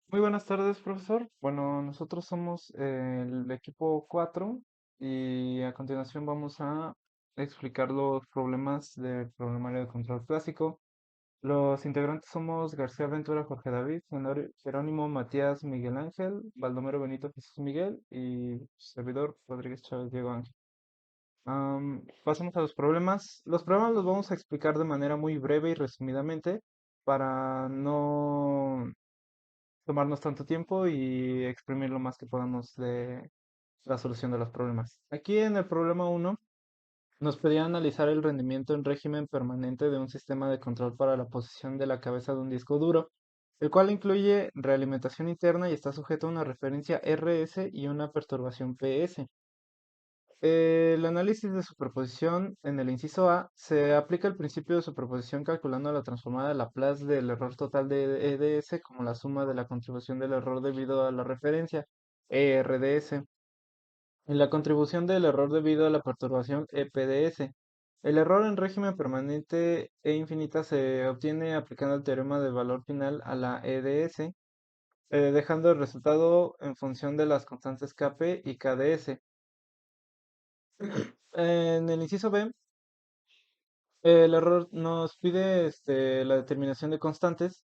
Muy buenas tardes, profesor. Bueno, nosotros somos el equipo 4 y a continuación vamos a explicar los problemas del problemario de control clásico. Los integrantes somos García Ventura, Jorge David, Jerónimo, Matías, Miguel Ángel, Baldomero Benito, Jesús Miguel y servidor Rodríguez Chávez Diego Ángel. Pasamos a los problemas. Los problemas los vamos a explicar de manera muy breve y resumidamente para no tomarnos tanto tiempo y exprimir lo más que podamos de la solución de los problemas. Aquí en el problema uno nos pedía analizar el rendimiento en régimen permanente de un sistema de control para la posición de la cabeza de un disco duro, el cual incluye realimentación interna y está sujeto a una referencia RS y una perturbación PS. El análisis de superposición en el inciso A se aplica el principio de superposición calculando la transformada Laplace del error total de EDS como la suma de la contribución del error debido a la referencia ERDS y la contribución del error debido a la perturbación EPDS. El error en régimen permanente e infinita se obtiene aplicando el teorema del valor final a la EDS, dejando el resultado en función de las constantes Kp y KdS. En el inciso B, el error nos pide la determinación de constantes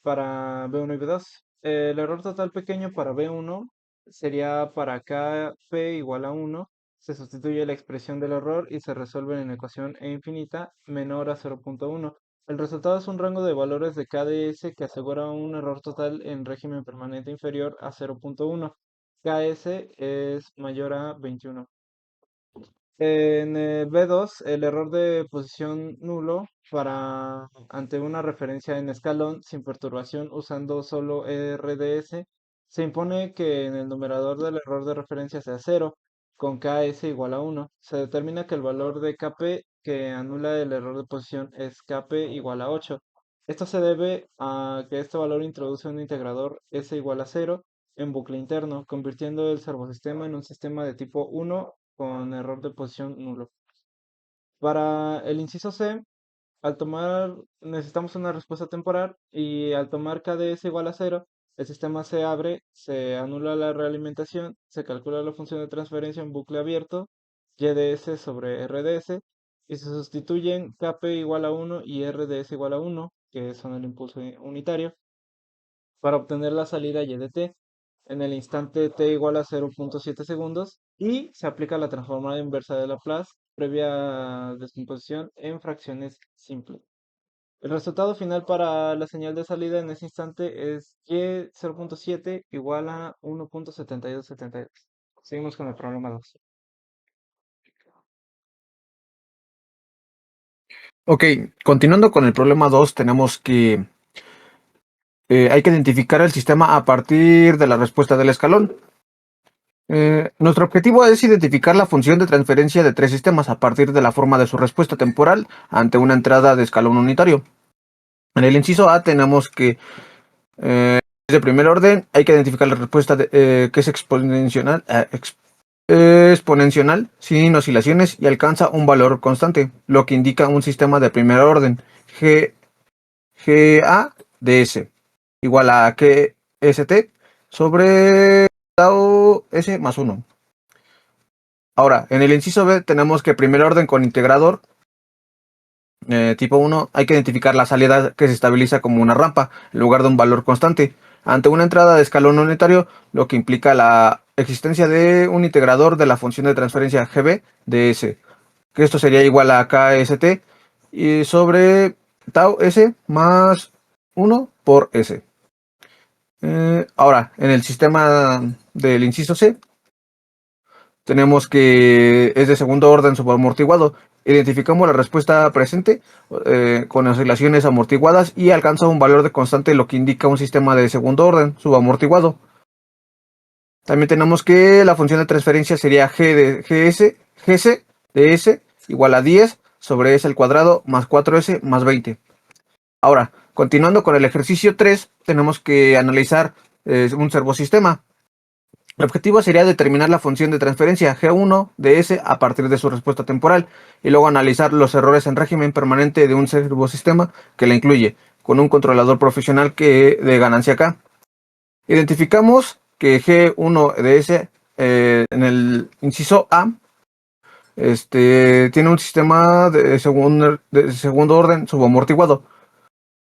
para B1 y B2. El error total pequeño para B1 sería para Kp igual a 1. Se sustituye la expresión del error y se resuelve en ecuación e infinita menor a 0.1. El resultado es un rango de valores de KdS que asegura un error total en régimen permanente inferior a 0.1. Ks es mayor a 21. En B2, el error de posición nulo para ante una referencia en escalón sin perturbación usando solo RDS, se impone que en el numerador del error de referencia sea cero, con Ks igual a 1. Se determina que el valor de Kp que anula el error de posición es Kp igual a 8. Esto se debe a que este valor introduce un integrador S igual a cero en bucle interno, convirtiendo el servosistema en un sistema de tipo 1 con error de posición nulo. Para el inciso C, al tomar, necesitamos una respuesta temporal y al tomar KdS igual a cero, el sistema se abre, se anula la realimentación, se calcula la función de transferencia en bucle abierto, YDS sobre RDS, y se sustituyen Kp igual a 1 y RDS igual a 1, que son el impulso unitario, para obtener la salida y de t en el instante t igual a 0.7 segundos y se aplica la transformada inversa de Laplace previa descomposición en fracciones simples. El resultado final para la señal de salida en ese instante es y 0.7 igual a 1.7272. Seguimos con el problema 2. Ok, continuando con el problema 2, tenemos que hay que identificar el sistema a partir de la respuesta del escalón. Nuestro objetivo es identificar la función de transferencia de tres sistemas a partir de la forma de su respuesta temporal ante una entrada de escalón unitario. En el inciso A tenemos que de primer orden hay que identificar la respuesta que es exponencial sin oscilaciones y alcanza un valor constante, lo que indica un sistema de primer orden GA de S igual a que ST sobre tau S más 1. Ahora, en el inciso B tenemos que primer orden con integrador tipo 1 hay que identificar la salida que se estabiliza como una rampa en lugar de un valor constante ante una entrada de escalón unitario, lo que implica la existencia de un integrador de la función de transferencia GB de S, que esto sería igual a KST y sobre tau S más 1 por S. Ahora, en el sistema del inciso C, tenemos que es de segundo orden subaamortiguado. Identificamos la respuesta presente con oscilaciones amortiguadas y alcanza un valor de constante, lo que indica un sistema de segundo orden subamortiguado. También tenemos que la función de transferencia sería G de GC de S igual a 10 sobre S al cuadrado más 4S más 20. Ahora, continuando con el ejercicio 3, tenemos que analizar un servosistema. El objetivo sería determinar la función de transferencia G1 de S a partir de su respuesta temporal y luego analizar los errores en régimen permanente de un servosistema que la incluye, con un controlador profesional que de ganancia K. Identificamos que G1 de S en el inciso A tiene un sistema de segundo orden subamortiguado.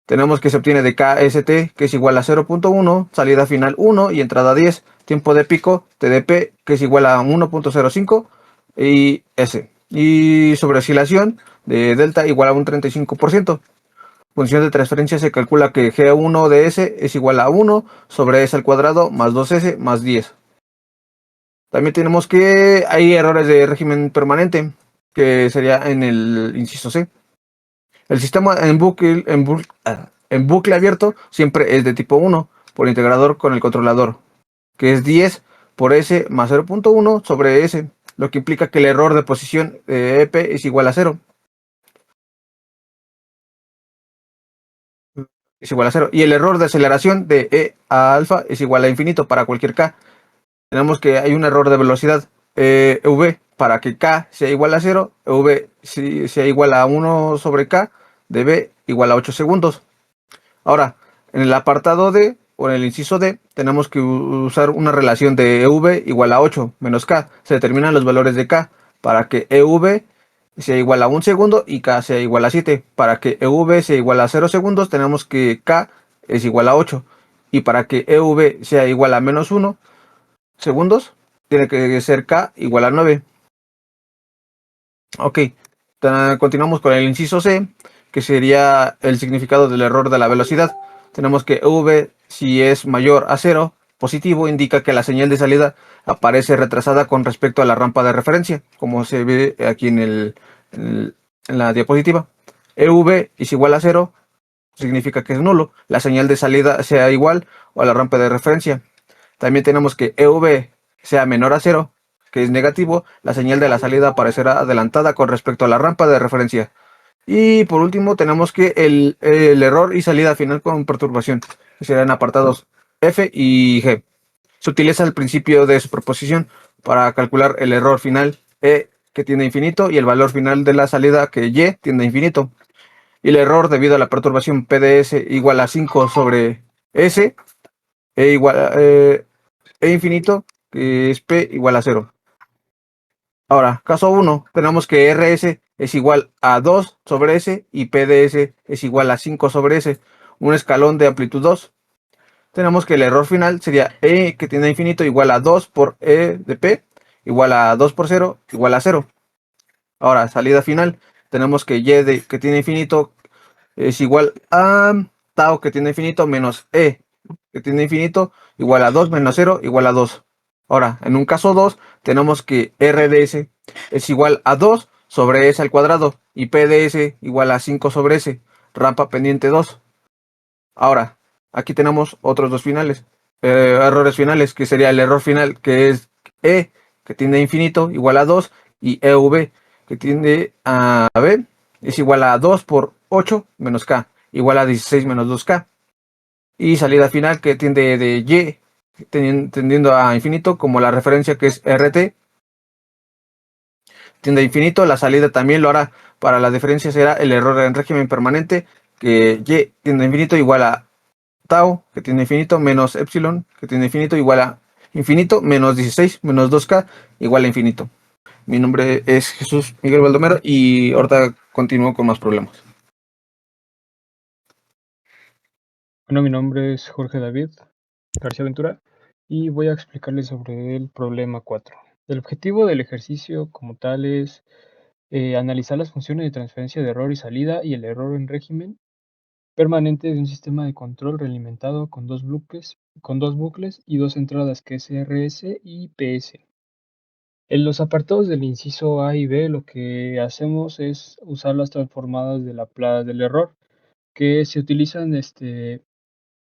Tenemos que se obtiene de KST, que es igual a 0.1, salida final 1 y entrada 10, tiempo de pico TDP, que es igual a 1.05 y S. Y sobre oscilación de delta igual a un 35%. Función de transferencia se calcula que G1 de S es igual a 1 sobre S al cuadrado más 2S más 10. También tenemos que hay errores de régimen permanente, que sería en el inciso C. El sistema en bucle abierto siempre es de tipo 1 por integrador con el controlador, que es 10 por S más 0.1 sobre S, lo que implica que el error de posición de EP es igual a 0. Es igual a 0. Y el error de aceleración de E a alfa es igual a infinito para cualquier K. Tenemos que hay un error de velocidad v para que K sea igual a 0, v sea igual a 1 sobre K de B igual a 8 segundos. Ahora, en el apartado D o en el inciso D, tenemos que usar una relación de EV igual a 8 menos K. Se determinan los valores de K para que EV sea igual a 1 segundo y K sea igual a 7. Para que EV sea igual a 0 segundos, tenemos que K es igual a 8. Y para que EV sea igual a menos 1 segundos, tiene que ser K igual a 9. Ok, continuamos con el inciso C, que sería el significado del error de la velocidad. Tenemos que V, si es mayor a 0, positivo, indica que la señal de salida aparece retrasada con respecto a la rampa de referencia, como se ve aquí en la diapositiva. EV es igual a 0, significa que es nulo. La señal de salida sea igual a la rampa de referencia. También tenemos que EV sea menor a 0, que es negativo, la señal de la salida aparecerá adelantada con respecto a la rampa de referencia. Y por último tenemos que el error y salida final con perturbación, que serán apartados F y G. Se utiliza el principio de superposición para calcular el error final E que tiende a infinito y el valor final de la salida que Y tiende a infinito. Y el error debido a la perturbación PDS igual a 5 sobre S e igual a, E infinito, que es P igual a 0. Ahora, caso 1, tenemos que RS es igual a 2 sobre S y PDS es igual a 5 sobre S, un escalón de amplitud 2. Tenemos que el error final sería E que tiende a infinito igual a 2 por E de P igual a 2 por 0 igual a 0. Ahora, salida final, tenemos que que tiene infinito es igual a tau que tiene infinito menos E que tiene infinito igual a 2 menos 0 igual a 2. Ahora, en un caso 2, tenemos que RDS es igual a 2 sobre S al cuadrado y PDS igual a 5 sobre S, rampa pendiente 2. Ahora, aquí tenemos otros dos finales, errores finales, que sería el error final que es E que tiende a infinito igual a 2 y EV que tiende a B es igual a 2 por 8 menos K igual a 16 menos 2K. Y salida final que tiende de Y tendiendo a infinito, como la referencia que es RT tiende a infinito, la salida también lo hará. Para la diferencia será el error en régimen permanente, que Y tiende a infinito igual a tau, que tiene infinito, menos epsilon, que tiene infinito, igual a infinito, menos 16, menos 2K, igual a infinito. Mi nombre es Jesús Miguel Baldomero y ahorita continúo con más problemas. Bueno, mi nombre es Jorge David García Ventura y voy a explicarles sobre el problema 4. El objetivo del ejercicio como tal es analizar las funciones de transferencia de error y salida y el error en régimen permanente de un sistema de control realimentado con dos bucles y dos entradas que es RS y PS. En los apartados del inciso A y B lo que hacemos es usar las transformadas de la plaga del error que se utilizan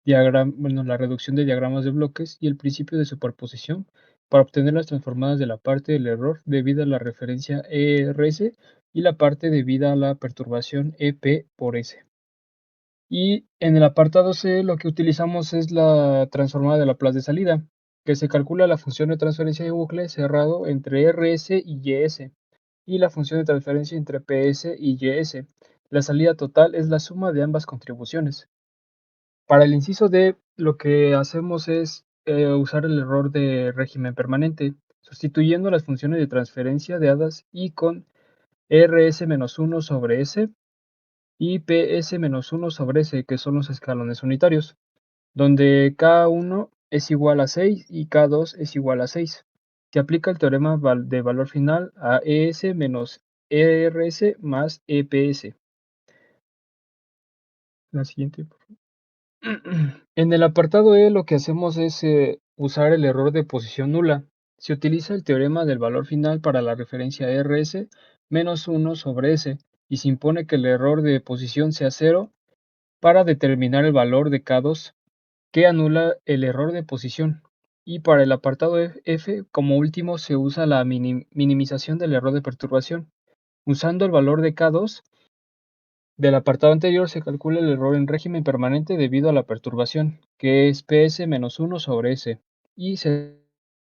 la reducción de diagramas de bloques y el principio de superposición para obtener las transformadas de la parte del error debida a la referencia ERS y la parte debida a la perturbación EP por S. Y en el apartado C lo que utilizamos es la transformada de Laplace de salida, que se calcula la función de transferencia de bucle cerrado entre RS y YS y la función de transferencia entre PS y YS. La salida total es la suma de ambas contribuciones. Para el inciso D, lo que hacemos es usar el error de régimen permanente, sustituyendo las funciones de transferencia de hadas y con rs-1 sobre s y ps-1 sobre s, que son los escalones unitarios, donde K1 es igual a 6 y K2 es igual a 6. Se aplica el teorema de valor final a ES menos ERS más EPS. La siguiente. En el apartado E lo que hacemos es usar el error de posición nula. Se utiliza el teorema del valor final para la referencia RS menos 1 sobre S y se impone que el error de posición sea 0 para determinar el valor de K2, que anula el error de posición. Y para el apartado F, como último, se usa la minimización del error de perturbación. Usando el valor de K2 del apartado anterior se calcula el error en régimen permanente debido a la perturbación, que es PS-1 sobre S, y se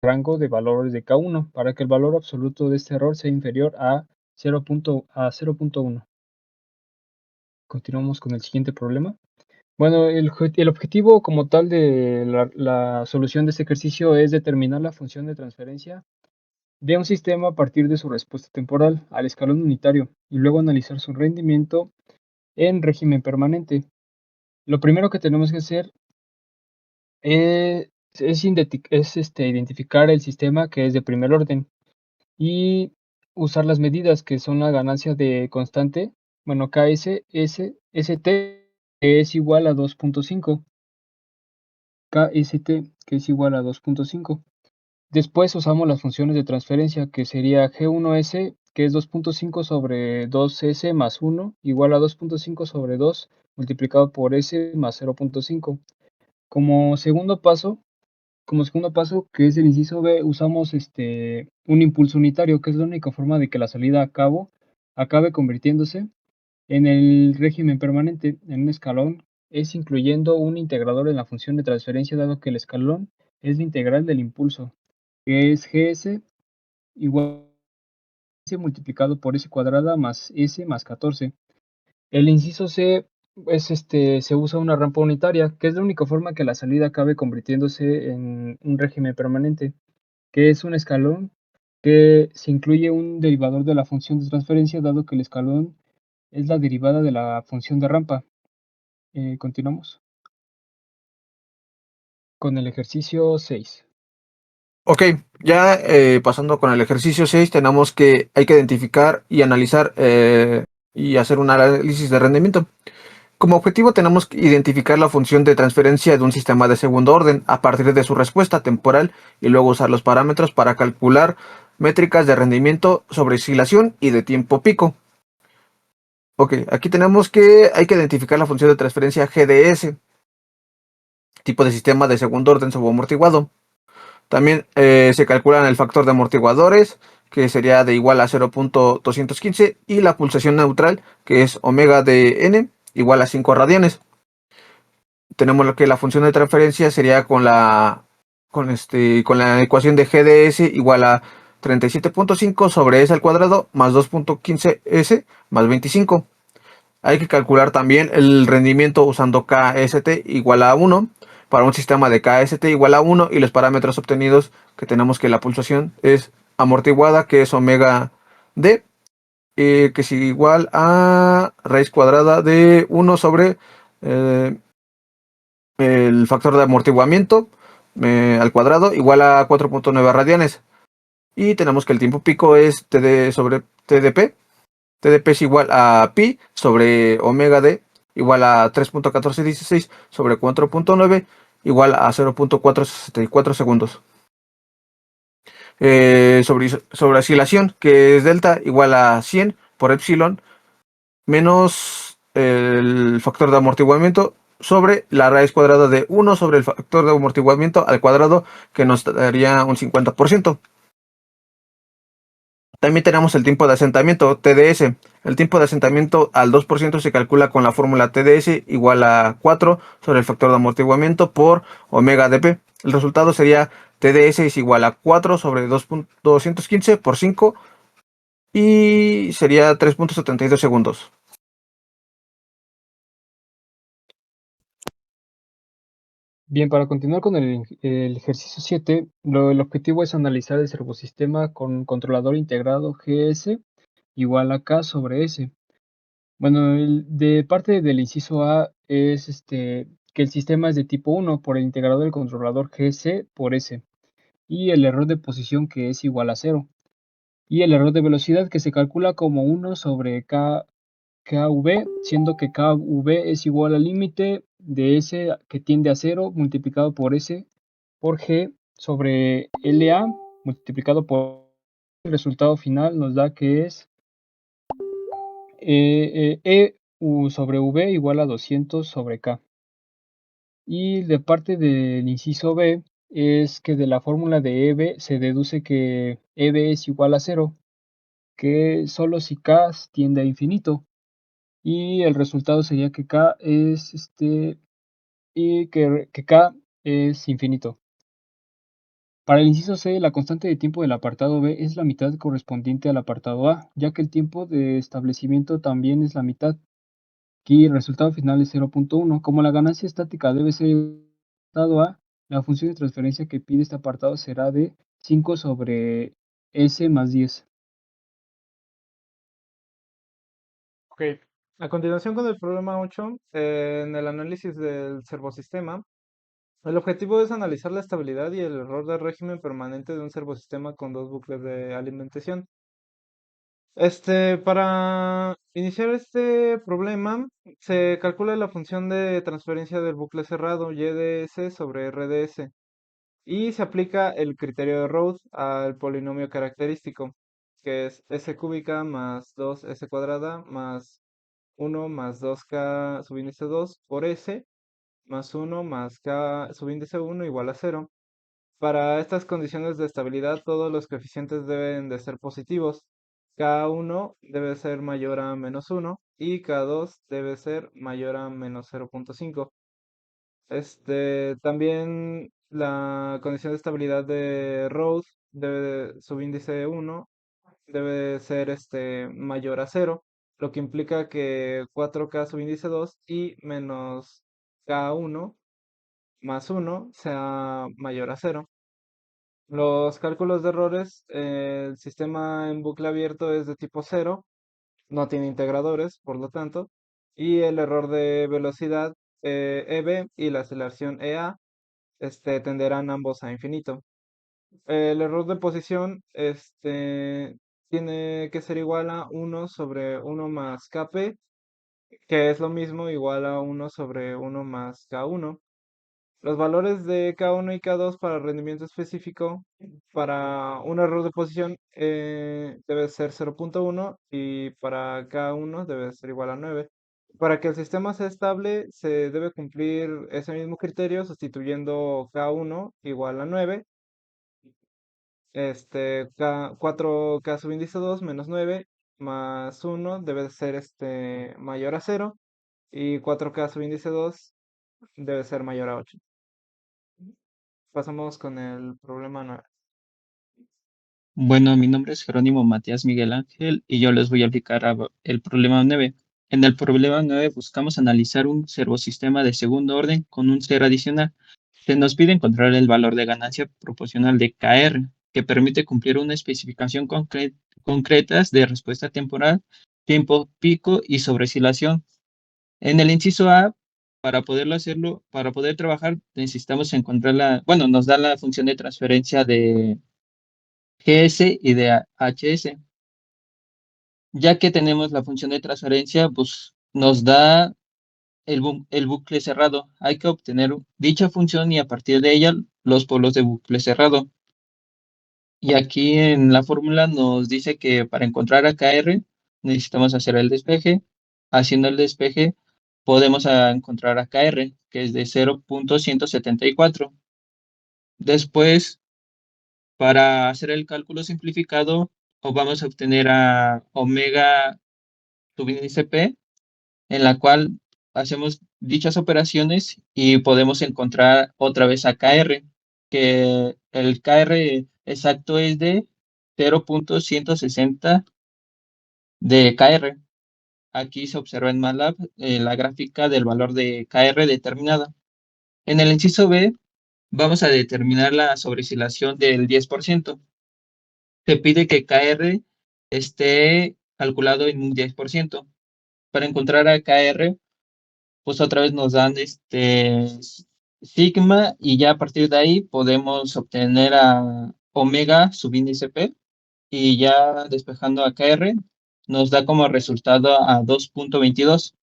rango de valores de K1 para que el valor absoluto de este error sea inferior a 0.1. Continuamos con el siguiente problema. Bueno, el objetivo como tal de la solución de este ejercicio es determinar la función de transferencia de un sistema a partir de su respuesta temporal al escalón unitario y luego analizar su rendimiento en régimen permanente. Lo primero que tenemos que hacer es identificar el sistema que es de primer orden y usar las medidas que son la ganancia de constante, bueno, KSST, que es igual a 2.5, KST, que es igual a 2.5. Después usamos las funciones de transferencia, que sería G1S, que es 2.5 sobre 2S más 1, igual a 2.5 sobre 2 multiplicado por S más 0.5. Como segundo paso, que es el inciso B, usamos un impulso unitario, que es la única forma de que la salida a cabo acabe convirtiéndose en el régimen permanente, en un escalón, es incluyendo un integrador en la función de transferencia, dado que el escalón es la integral del impulso, que es Gs igual a S multiplicado por S cuadrada más S más 14. El inciso C se usa una rampa unitaria, que es la única forma que la salida acabe convirtiéndose en un régimen permanente, que es un escalón que se incluye un derivador de la función de transferencia, dado que el escalón es la derivada de la función de rampa. Continuamos con el ejercicio 6. Ok, ya pasando con el ejercicio 6, hay que identificar y analizar y hacer un análisis de rendimiento. Como objetivo tenemos que identificar la función de transferencia de un sistema de segundo orden a partir de su respuesta temporal y luego usar los parámetros para calcular métricas de rendimiento sobre oscilación y de tiempo pico. Ok, aquí hay que identificar la función de transferencia GDS, tipo de sistema de segundo orden subamortiguado. También se calculan el factor de amortiguadores, que sería de igual a 0.215, y la pulsación neutral, que es omega de n, igual a 5 radianes. Tenemos lo que la función de transferencia sería con la ecuación de GDS igual a 37.5 sobre S al cuadrado más 2.15S más 25. Hay que calcular también el rendimiento usando KST igual a 1 para un sistema de KST igual a 1 y los parámetros obtenidos que tenemos que la pulsación es amortiguada, que es omega D, que es igual a raíz cuadrada de 1 sobre el factor de amortiguamiento al cuadrado igual a 4.9 radianes. Y tenemos que el tiempo pico es TD sobre TDP. TDP es igual a pi sobre omega d igual a 3.1416 sobre 4.9 igual a 0.464 segundos. Sobre oscilación, que es delta igual a 100 por epsilon menos el factor de amortiguamiento sobre la raíz cuadrada de 1 sobre el factor de amortiguamiento al cuadrado, que nos daría un 50%. También tenemos el tiempo de asentamiento, TDS. El tiempo de asentamiento al 2% se calcula con la fórmula TDS igual a 4 sobre el factor de amortiguamiento por omega dp. El resultado sería TDS es igual a 4 sobre 215 por 5 y sería 3.72 segundos. Bien, para continuar con el ejercicio 7, el objetivo es analizar el servosistema con un controlador integrado GS igual a K sobre S. Bueno, de parte del inciso A es que el sistema es de tipo 1 por el integrador del controlador GS por S y el error de posición que es igual a 0 y el error de velocidad que se calcula como 1 sobre KV, siendo que KV es igual al límite de S que tiende a 0 multiplicado por S por G sobre LA multiplicado por el resultado final nos da que es U sobre V igual a 200 sobre K. Y de parte del inciso B es que de la fórmula de EB se deduce que EB es igual a 0, que solo si K tiende a infinito. Y el resultado sería que K es que K es infinito. Para el inciso C, la constante de tiempo del apartado B es la mitad correspondiente al apartado A, ya que el tiempo de establecimiento también es la mitad. Aquí el resultado final es 0.1. Como la ganancia estática debe ser apartado A, la función de transferencia que pide este apartado será de 5 sobre S más 10. Ok. A continuación con el problema 8, en el análisis del servosistema, el objetivo es analizar la estabilidad y el error del régimen permanente de un servosistema con dos bucles de alimentación. Para iniciar este problema, se calcula la función de transferencia del bucle cerrado y de s sobre r de s y se aplica el criterio de Rhodes al polinomio característico, que es s cúbica más 2s cuadrada más 1 más 2k subíndice 2 por s más 1 más k subíndice 1 igual a 0. Para estas condiciones de estabilidad, todos los coeficientes deben de ser positivos. K1 debe ser mayor a -1 y K2 debe ser mayor a -0.5. También la condición de estabilidad de Rhodes subíndice 1 debe ser mayor a 0, lo que implica que 4K subíndice 2 y menos K1 más 1 sea mayor a 0. Los cálculos de errores, el sistema en bucle abierto es de tipo 0, no tiene integradores, por lo tanto, y el error de velocidad EB y la aceleración EA tenderán ambos a infinito. El error de posición tiene que ser igual a 1 sobre 1 más Kp, que es lo mismo igual a 1 sobre 1 más K1. Los valores de K1 y K2 para rendimiento específico para un error de posición debe ser 0.1 y para K1 debe ser igual a 9. Para que el sistema sea estable se debe cumplir ese mismo criterio sustituyendo K1 igual a 9, 4K subíndice 2 menos 9 más 1 debe ser mayor a 0 y 4K subíndice 2 debe ser mayor a 8. Pasamos con el problema 9. Bueno, mi nombre es Jerónimo Matías Miguel Ángel y yo les voy a explicar el problema 9. En el problema 9 buscamos analizar un servosistema de segundo orden con un ser adicional. Se nos pide encontrar el valor de ganancia proporcional de KR, que permite cumplir una especificación concretas de respuesta temporal, tiempo pico y sobreoscilación. En el inciso A, para poder trabajar, necesitamos encontrar nos da la función de transferencia de GS y de HS. Ya que tenemos la función de transferencia, pues nos da el bucle cerrado. Hay que obtener dicha función y a partir de ella los polos de bucle cerrado. Y aquí en la fórmula nos dice que para encontrar a KR necesitamos hacer el despeje. Haciendo el despeje podemos encontrar a KR, que es de 0.174. Después, para hacer el cálculo simplificado, vamos a obtener a omega subíndice P, en la cual hacemos dichas operaciones y podemos encontrar otra vez a KR, que el KR exacto es de 0.160 de KR. Aquí se observa en MATLAB la gráfica del valor de KR determinada. En el inciso B, vamos a determinar la sobreoscilación del 10%. Se pide que KR esté calculado en un 10%. Para encontrar a KR, pues otra vez nos dan sigma y ya a partir de ahí podemos obtener a omega subíndice P y ya despejando a KR nos da como resultado a 2.22.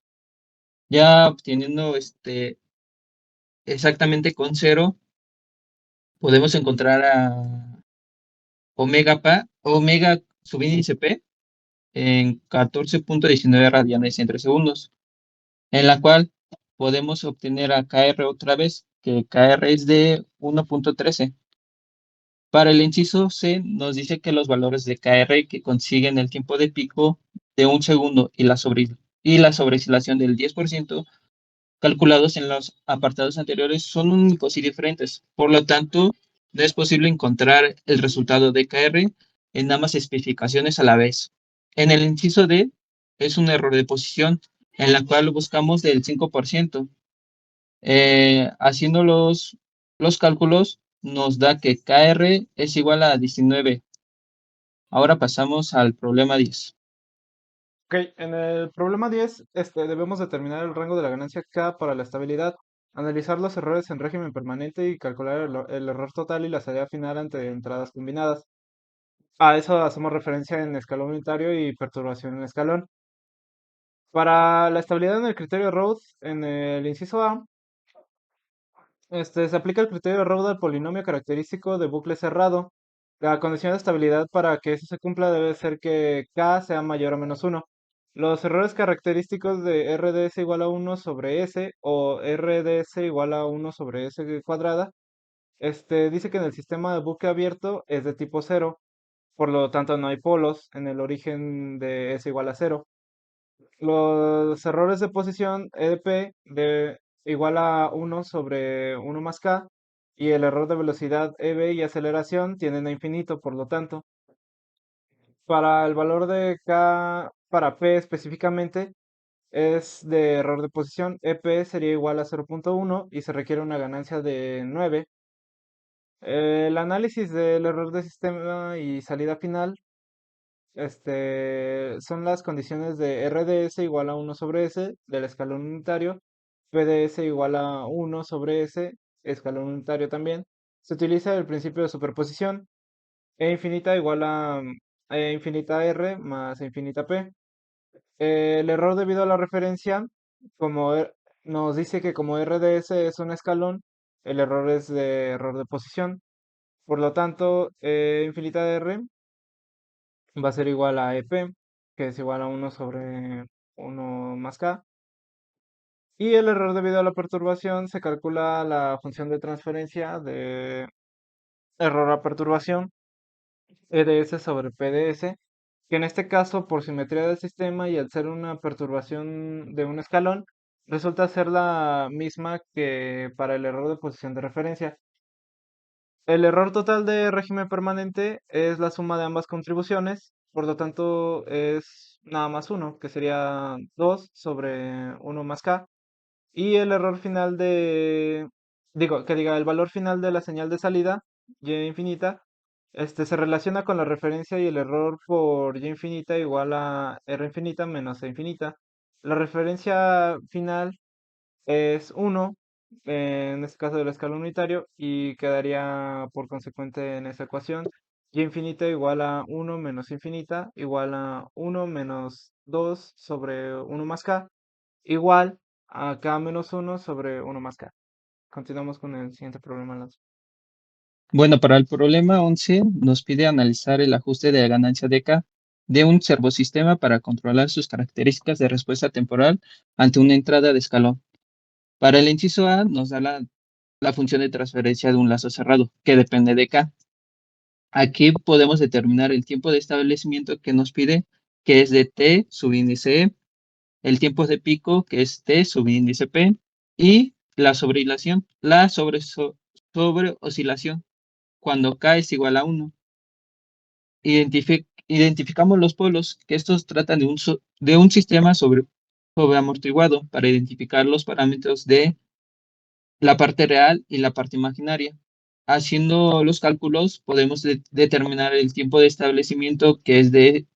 Ya obteniendo exactamente con cero, podemos encontrar a omega subíndice P en 14.19 radianes entre segundos, en la cual podemos obtener a KR otra vez, que KR es de 1.13. Para el inciso C nos dice que los valores de KR que consiguen el tiempo de pico de un segundo y la sobreoscilación del 10% calculados en los apartados anteriores son únicos y diferentes. Por lo tanto, no es posible encontrar el resultado de KR en ambas especificaciones a la vez. En el inciso D es un error de posición en la cual buscamos del 5%. Haciendo los cálculos nos da que KR es igual a 19. Ahora pasamos al problema 10. Ok, en el problema 10, debemos determinar el rango de la ganancia K para la estabilidad, analizar los errores en régimen permanente y calcular el error total y la salida final ante entradas combinadas. A eso hacemos referencia en escalón unitario y perturbación en escalón. Para la estabilidad en el criterio Rhodes, en el inciso A, se aplica el criterio Rhodes al polinomio característico de bucle cerrado. La condición de estabilidad para que eso se cumpla debe ser que K sea mayor o menos 1. Los errores característicos de RDS igual a 1 sobre S o RDS igual a 1 sobre S cuadrada, dice que en el sistema de bucle abierto es de tipo 0, por lo tanto no hay polos en el origen de S igual a 0. Los errores de posición EDP de igual a 1 sobre 1 más K y el error de velocidad EB y aceleración tienden a infinito, por lo tanto. Para el valor de K, para P específicamente, es de error de posición. EP sería igual a 0.1 y se requiere una ganancia de 9. El análisis del error de sistema y salida final son las condiciones de RDS igual a 1 sobre S del escalón unitario, PDS igual a 1 sobre S, escalón unitario también. Se utiliza el principio de superposición, E infinita igual a E infinita R más E infinita P. El error debido a la referencia, como nos dice que como RDS es un escalón, el error es de error de posición. Por lo tanto, E infinita R va a ser igual a EP, que es igual a 1 sobre 1 más K. Y el error debido a la perturbación se calcula la función de transferencia de error a perturbación, EDS sobre PDS, que en este caso, por simetría del sistema y al ser una perturbación de un escalón, resulta ser la misma que para el error de posición de referencia. El error total de régimen permanente es la suma de ambas contribuciones, por lo tanto es nada más 1, que sería 2 sobre 1 más K. Y el error final el valor final de la señal de salida, y infinita, se relaciona con la referencia y el error por y infinita igual a r infinita menos e infinita. La referencia final es 1, en este caso del escalón unitario, y quedaría por consecuente en esa ecuación y infinita igual a 1 menos infinita igual a 1 menos 2 sobre 1 más k igual a k menos 1 sobre 1 más k. Continuamos con el siguiente problema, Alonso. Bueno, para el problema 11 nos pide analizar el ajuste de ganancia de K de un servosistema para controlar sus características de respuesta temporal ante una entrada de escalón. Para el inciso A nos da la función de transferencia de un lazo cerrado, que depende de K. Aquí podemos determinar el tiempo de establecimiento que nos pide, que es de T subíndice E, el tiempo de pico, que es T subíndice P, y la sobreoscilación, cuando K es igual a 1. Identificamos los polos, que estos tratan de un sistema sobre amortiguado para identificar los parámetros de la parte real y la parte imaginaria. Haciendo los cálculos, podemos determinar el tiempo de establecimiento que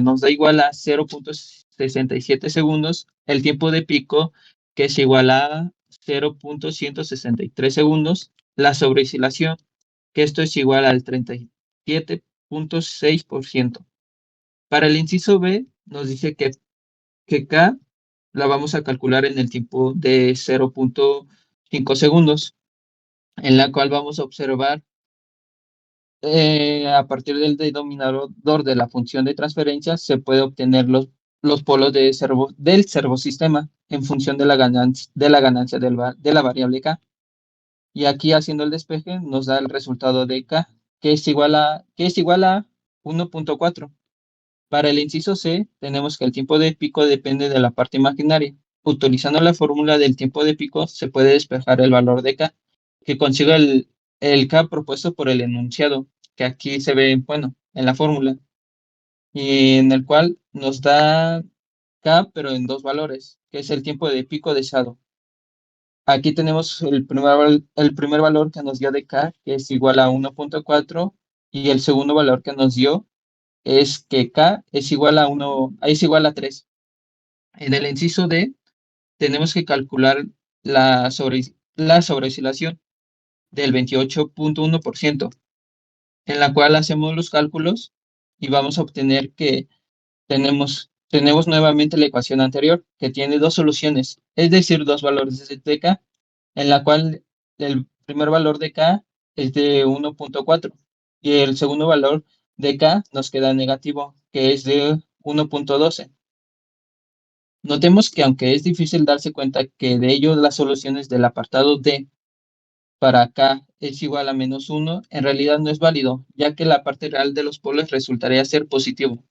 nos da igual a 0,67 segundos, el tiempo de pico, que es igual a 0,163 segundos, la sobreoscilación, que esto es igual al 37,6%. Para el inciso B, nos dice que K la vamos a calcular en el tiempo de 0,5 segundos, en la cual vamos a observar a partir del denominador de la función de transferencia se puede obtener los polos del servosistema en función de la ganancia de la variable K. Y aquí haciendo el despeje nos da el resultado de K, que es igual a 1,4. Para el inciso C, tenemos que el tiempo de pico depende de la parte imaginaria. Utilizando la fórmula del tiempo de pico, se puede despejar el valor de K, que consigue el K propuesto por el enunciado, que aquí se ve, bueno, en la fórmula, y en el cual nos da K, pero en dos valores, que es el tiempo de pico deseado. Aquí tenemos el primer valor que nos dio de K, que es igual a 1,4, y el segundo valor que nos dio es que K es igual a 3. En el inciso D tenemos que calcular la sobreoscilación del 28,1%, en la cual hacemos los cálculos y vamos a obtener que tenemos nuevamente la ecuación anterior, que tiene dos soluciones, es decir, dos valores de K, en la cual el primer valor de K es de 1,4 y el segundo valor de K nos queda negativo, que es de 1,12. Notemos que aunque es difícil darse cuenta que de ello las soluciones del apartado D para K es igual a -1, en realidad no es válido, ya que la parte real de los polos resultaría ser positivo,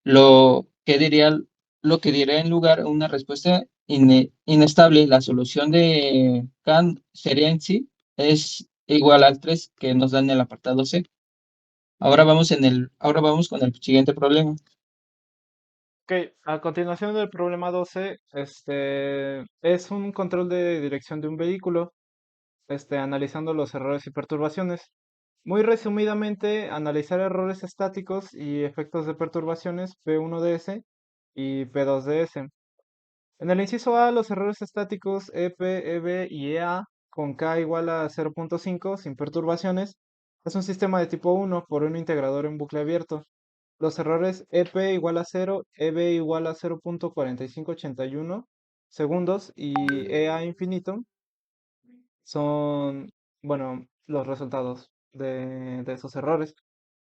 lo que diría, lo que diría en lugar una respuesta inestable. La solución de K sería en sí es igual al 3 que nos dan en el apartado C. Ahora vamos con el siguiente problema. Ok, a continuación del problema 12, es un control de dirección de un vehículo, analizando los errores y perturbaciones. Muy resumidamente, analizar errores estáticos y efectos de perturbaciones P1ds y P2ds. En el inciso A, los errores estáticos EP, EB y EA con K igual a 0,5 sin perturbaciones es un sistema de tipo 1 por un integrador en bucle abierto. Los errores EP igual a 0, EB igual a 0,4581 segundos y EA infinito son, bueno, los resultados de esos errores.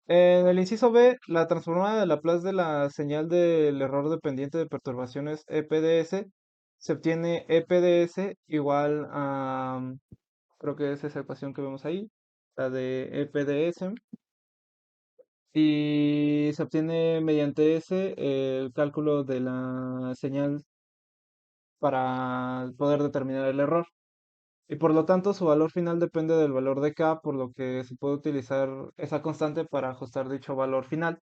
En el inciso B, la transformada de Laplace de la señal del error dependiente de perturbaciones EPDS se obtiene EPDS igual a, creo que es esa ecuación que vemos ahí, la de EPDS, y se obtiene mediante ese el cálculo de la señal para poder determinar el error. Y por lo tanto su valor final depende del valor de K, por lo que se puede utilizar esa constante para ajustar dicho valor final.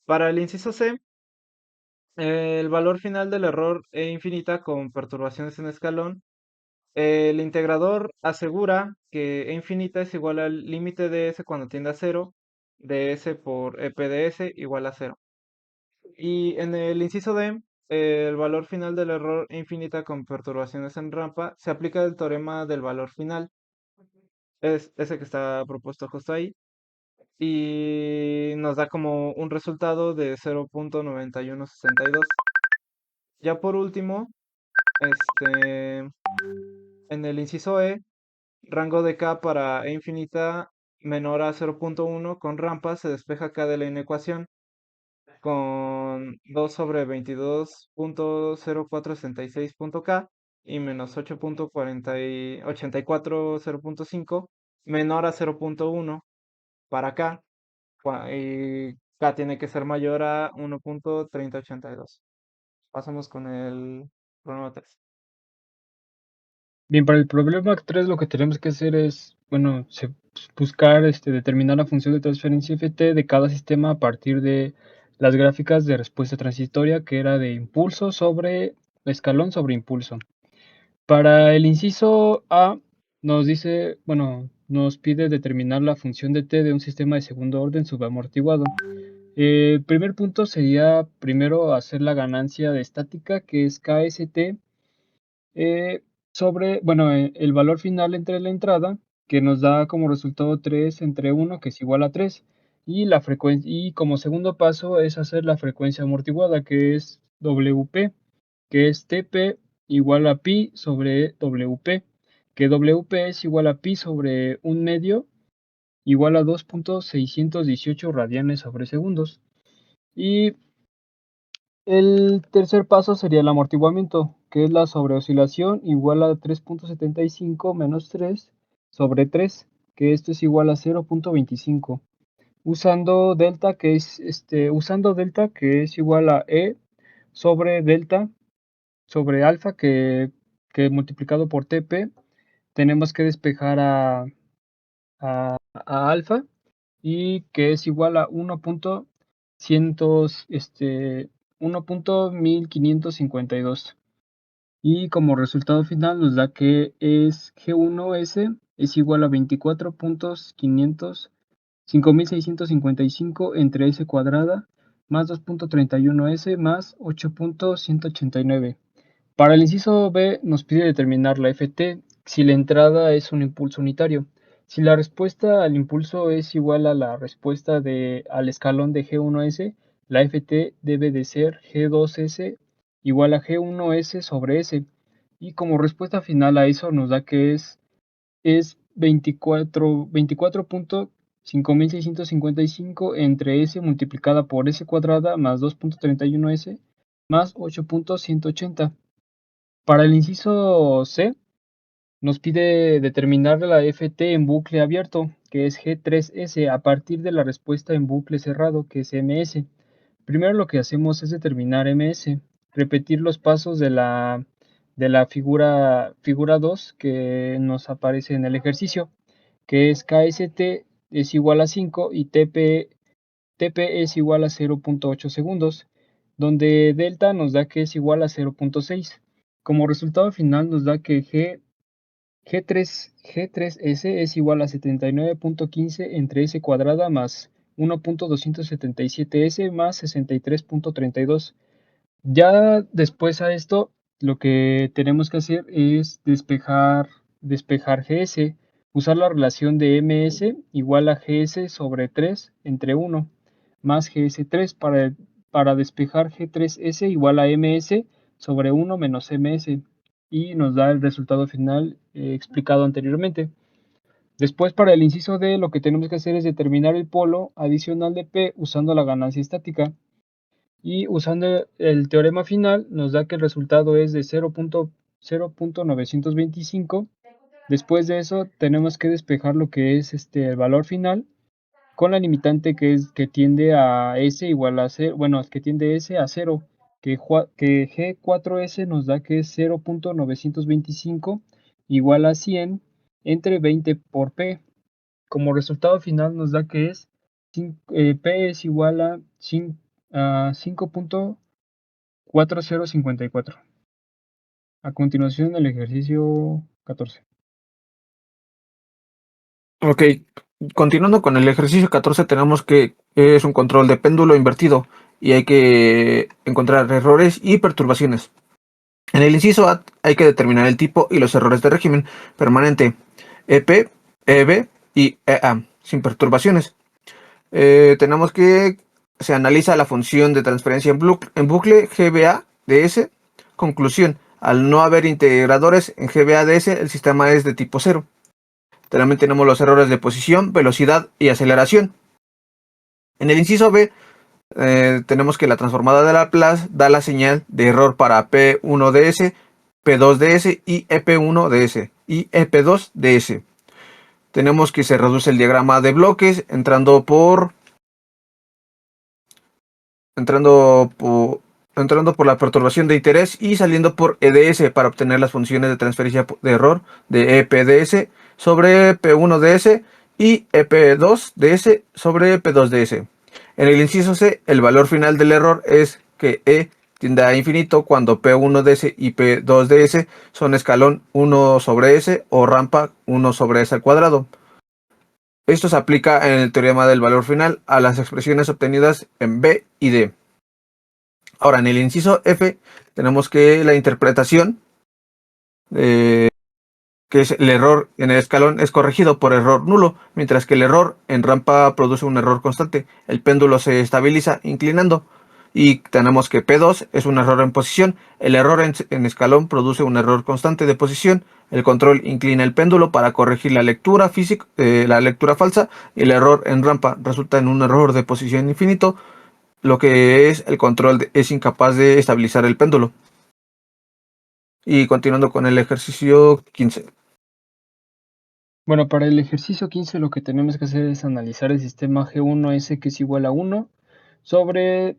Para el inciso C, el valor final del error E infinita con perturbaciones en escalón, el integrador asegura que E infinita es igual al límite de S cuando tiende a 0, de S por EP de S igual a 0. Y en el inciso D, el valor final del error E infinita con perturbaciones en rampa, se aplica el teorema del valor final, es ese que está propuesto justo ahí, y nos da como un resultado de 0,9162. Ya por último, en el inciso E, rango de K para E infinita menor a 0,1 con rampa se despeja K de la inecuación con 2 sobre 22,0466.K y menos 8,84,0.5 menor a 0,1 para K y K tiene que ser mayor a 1,3082. Pasamos con el problema 3. Bien, para el problema 3 lo que tenemos que hacer es, bueno, buscar, determinar la función de transferencia Ft de cada sistema a partir de las gráficas de respuesta transitoria, que era de impulso sobre escalón sobre impulso. Para el inciso A nos dice, bueno, nos pide determinar la función de t de un sistema de segundo orden subamortiguado. El primer punto sería primero hacer la ganancia de estática, que es KST, sobre, bueno, el valor final entre la entrada, que nos da como resultado 3 entre 1, que es igual a 3. Y la frecuencia, y como segundo paso es hacer la frecuencia amortiguada, que es WP, que es TP igual a pi sobre WP, que WP es igual a pi sobre un medio, igual a 2.618 radianes sobre segundos. Y el tercer paso sería el amortiguamiento, que es la sobreoscilación igual a 3.75 menos 3 sobre 3, que esto es igual a 0.25. Usando delta, que es igual a E sobre delta sobre alfa, que multiplicado por TP, tenemos que despejar a alfa, y que es igual a 1.1552. Y como resultado final nos da que es G1S es igual a 24.555 entre S cuadrada más 2.31S más 8.189. Para el inciso B nos pide determinar la Ft si la entrada es un impulso unitario. Si la respuesta al impulso es igual a la respuesta al escalón de G1S, la Ft debe de ser G2S igual a G1S sobre S. Y como respuesta final a eso nos da que es 24.5655 entre S multiplicada por S cuadrada más 2.31S más 8.180. Para el inciso C, nos pide determinar la Ft en bucle abierto, que es G3S, a partir de la respuesta en bucle cerrado, que es Ms. Primero lo que hacemos es determinar Ms, repetir los pasos de la figura 2 que nos aparece en el ejercicio, que es Kst es igual a 5 y TP es igual a 0.8 segundos, donde delta nos da que es igual a 0.6. Como resultado final nos da que G3S es igual a 79.15 entre S cuadrada más 1.277S más 63.32. Ya después a esto, lo que tenemos que hacer es despejar GS, usar la relación de MS igual a GS sobre 3 entre 1 más GS3 para despejar G3S igual a MS sobre 1 menos MS, y nos da el resultado final explicado anteriormente. Después, para el inciso D, lo que tenemos que hacer es determinar el polo adicional de P usando la ganancia estática. Y usando el teorema final nos da que el resultado es de 0.925. Después de eso tenemos que despejar lo que es el valor final con la limitante que tiende a S igual a 0, bueno, que tiende S a 0, que G4S nos da que es 0.925 igual a 100 entre 20 por P. Como resultado final nos da que es P es igual a 5.4054. A continuación, el ejercicio 14. Ok, continuando con el ejercicio 14, tenemos que es un control de péndulo invertido y hay que encontrar errores y perturbaciones. En el inciso A hay que determinar el tipo y los errores de régimen permanente EP, EB y EA, sin perturbaciones. Tenemos que se analiza la función de transferencia en bucle GBA DS. Conclusión: al no haber integradores en GBA DS, el sistema es de tipo 0. También tenemos los errores de posición, velocidad y aceleración. En el inciso B tenemos que la transformada de Laplace da la señal de error para P1DS, P2DS y EP1DS y EP2DS. Tenemos que se reduce el diagrama de bloques entrando por la perturbación de interés y saliendo por EDS para obtener las funciones de transferencia de error de EPDS sobre P1DS y EP2DS sobre P2DS. En el inciso C, el valor final del error es que E tiende a infinito cuando P1 de S y P2 de S son escalón 1 sobre S o rampa 1 sobre S al cuadrado. Esto se aplica en el teorema del valor final a las expresiones obtenidas en B y D. Ahora, en el inciso F, tenemos que la interpretación, que es el error en el escalón, es corregido por error nulo, mientras que el error en rampa produce un error constante. El péndulo se estabiliza inclinando. Y tenemos que P2 es un error en posición. El error en escalón produce un error constante de posición. El control inclina el péndulo para corregir la lectura física, la lectura falsa. Y el error en rampa resulta en un error de posición infinito, lo que es el control es incapaz de estabilizar el péndulo. Y continuando con el ejercicio 15. Bueno, para el ejercicio 15 lo que tenemos que hacer es analizar el sistema G1S que es igual a 1 sobre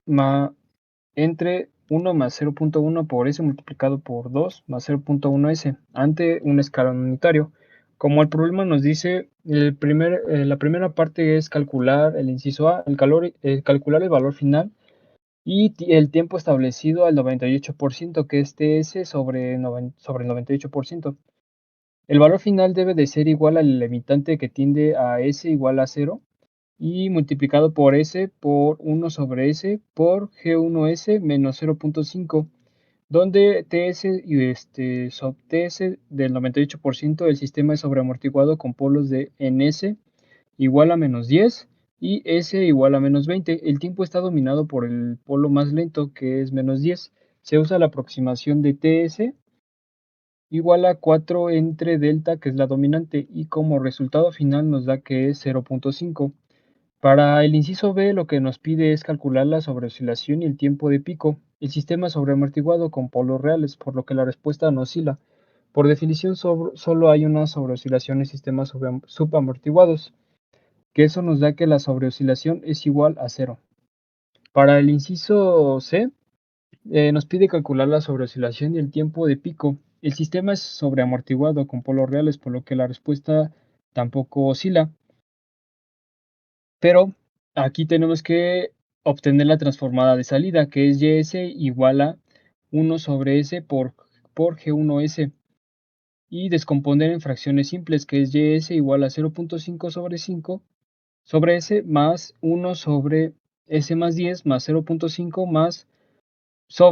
entre 1 más 0.1 por S multiplicado por 2 más 0.1S ante un escalón unitario. Como el problema nos dice, la primera parte es calcular el inciso A, calcular el valor final y el tiempo establecido al 98%, que es TS sobre el 98%. El valor final debe de ser igual al limitante que tiende a S igual a 0 y multiplicado por S por 1 sobre S por G1S menos 0.5, donde TS y sub TS del 98% del sistema es sobreamortiguado con polos en S igual a menos 10 y S igual a menos 20. El tiempo está dominado por el polo más lento, que es menos 10. Se usa la aproximación de TS igual a 4 entre delta, que es la dominante, y como resultado final nos da que es 0.5. Para el inciso B, lo que nos pide es calcular la sobreoscilación y el tiempo de pico. El sistema es sobreamortiguado con polos reales, por lo que la respuesta no oscila. Por definición, solo hay una sobreoscilación en sistemas subamortiguados, que eso nos da que la sobreoscilación es igual a 0. Para el inciso C, nos pide calcular la sobreoscilación y el tiempo de pico. El sistema es sobreamortiguado con polos reales, por lo que la respuesta tampoco oscila. Pero aquí tenemos que obtener la transformada de salida, que es Ys igual a 1 sobre S por G1S. Y descomponer en fracciones simples, que es Ys igual a 0.5 sobre 5 sobre S más 1 sobre S más 10 más 0.5 más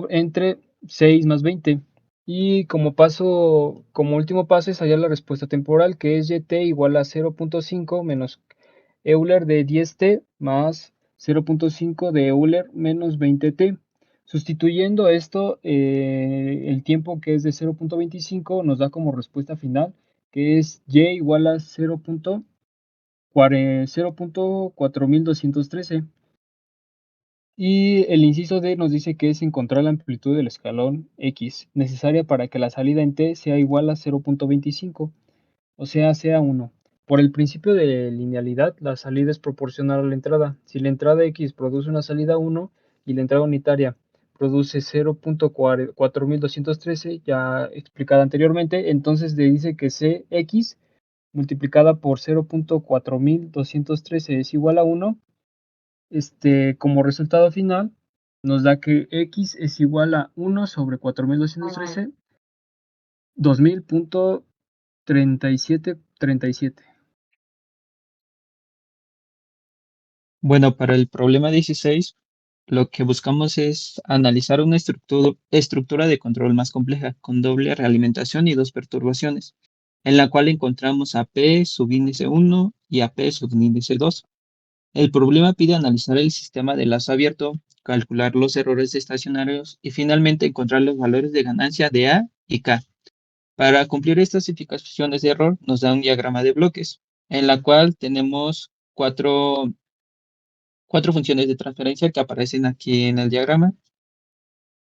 entre 6 más 20. Y como último paso es hallar la respuesta temporal, que es Yt igual a 0.5 menos Euler de 10t más 0.5 de Euler menos 20t. Sustituyendo esto, el tiempo que es de 0.25 nos da como respuesta final, que es y igual a 0.4213. Y el inciso D nos dice que es encontrar la amplitud del escalón X, necesaria para que la salida en T sea igual a 0.25, o sea 1. Por el principio de linealidad, la salida es proporcional a la entrada. Si la entrada X produce una salida 1 y la entrada unitaria produce 0.4213, ya explicada anteriormente, entonces le dice que Cx multiplicada por 0.4213 es igual a 1. Como resultado final, nos da que X es igual a 1 sobre 4213, 20.3737. Bueno, para el problema 16, lo que buscamos es analizar una estructura de control más compleja, con doble realimentación y dos perturbaciones, en la cual encontramos a P subíndice 1 y a P subíndice 2. El problema pide analizar el sistema de lazo abierto, calcular los errores estacionarios y finalmente encontrar los valores de ganancia de A y K. Para cumplir estas simplificaciones de error, nos da un diagrama de bloques, en la cual tenemos cuatro funciones de transferencia que aparecen aquí en el diagrama.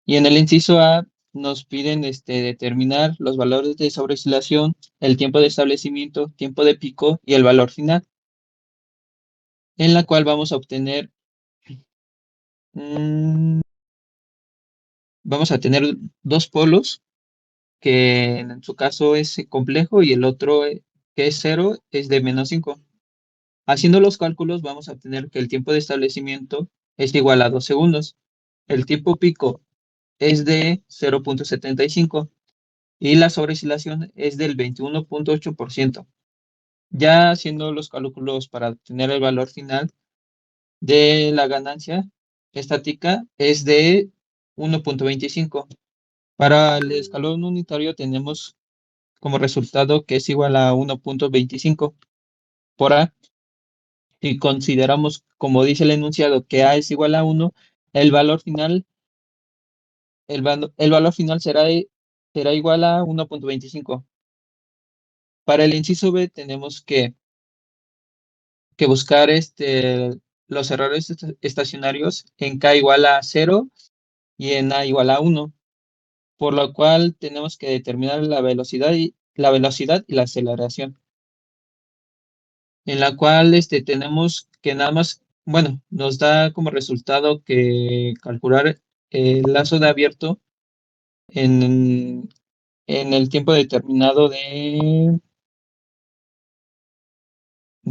Y en el inciso A nos piden determinar los valores de sobreoscilación, el tiempo de establecimiento, tiempo de pico y el valor final, en la cual vamos a obtener, mm, vamos a tener dos polos, que en su caso es complejo y el otro, que es 0, es de -5. Haciendo los cálculos vamos a obtener que el tiempo de establecimiento es igual a 2 segundos. El tiempo pico es de 0.75 y la sobreoscilación es del 21.8%. Ya haciendo los cálculos para obtener el valor final de la ganancia estática es de 1.25. Para el escalón unitario tenemos como resultado que es igual a 1.25 por A. Si consideramos, como dice el enunciado, que A es igual a 1, el valor final, el valor final será igual a 1.25. Para el inciso B tenemos que buscar los errores estacionarios en K igual a 0 y en A igual a 1, por lo cual tenemos que determinar la velocidad y la aceleración, en la cual tenemos que nada más, bueno, nos da como resultado que calcular el lazo de abierto en, en el tiempo determinado de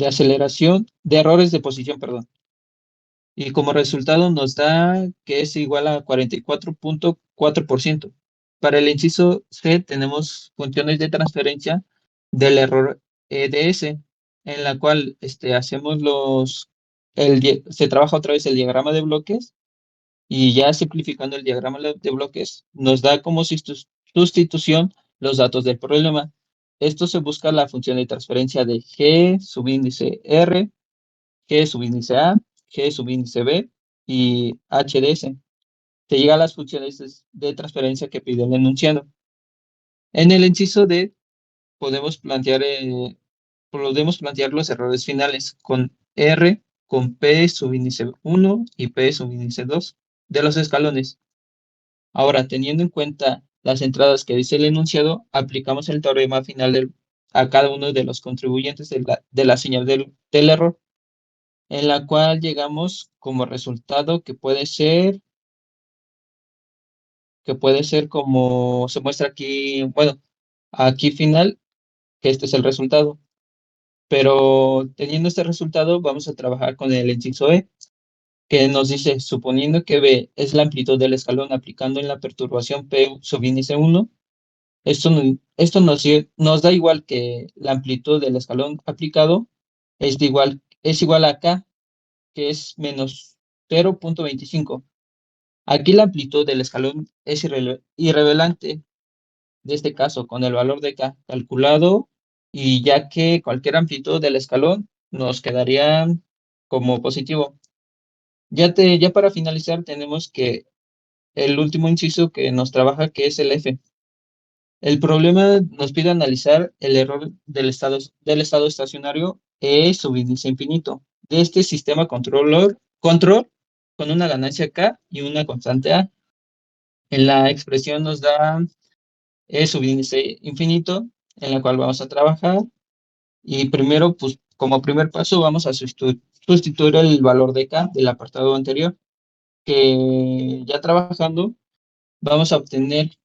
aceleración, de errores de posición, perdón. Y como resultado nos da que es igual a 44.4%. Para el inciso C tenemos funciones de transferencia del error EDS, en la cual hacemos se trabaja otra vez el diagrama de bloques y ya simplificando el diagrama de bloques nos da como sustitución los datos del problema. Esto se busca la función de transferencia de G subíndice R, G subíndice A, G subíndice B y HDS. Se llega a las funciones de transferencia que pide el enunciado. En el inciso D podemos plantear, podemos plantear los errores finales con R, con P subíndice 1 y P subíndice 2 de los escalones. Ahora, teniendo en cuenta las entradas que dice el enunciado, aplicamos el teorema final a cada uno de los contribuyentes de la señal del error, en la cual llegamos como resultado que puede ser como se muestra aquí, bueno, aquí final, que este es el resultado. Pero teniendo este resultado, vamos a trabajar con el inciso E, que nos dice, suponiendo que B es la amplitud del escalón aplicando en la perturbación P subíndice 1, esto nos da igual que la amplitud del escalón aplicado es igual a K, que es menos 0.25. Aquí la amplitud del escalón es irrelevante de este caso con el valor de K calculado, y ya que cualquier amplitud del escalón nos quedaría como positivo. Ya para finalizar tenemos que el último inciso que nos trabaja, que es el F. El problema nos pide analizar el error del estado estacionario E subíndice infinito de este sistema control con una ganancia K y una constante A. En la expresión nos da E subíndice infinito, en la cual vamos a trabajar. Y primero, pues como primer paso, vamos a sustituir el valor de K del apartado anterior, que ya trabajando vamos a obtener,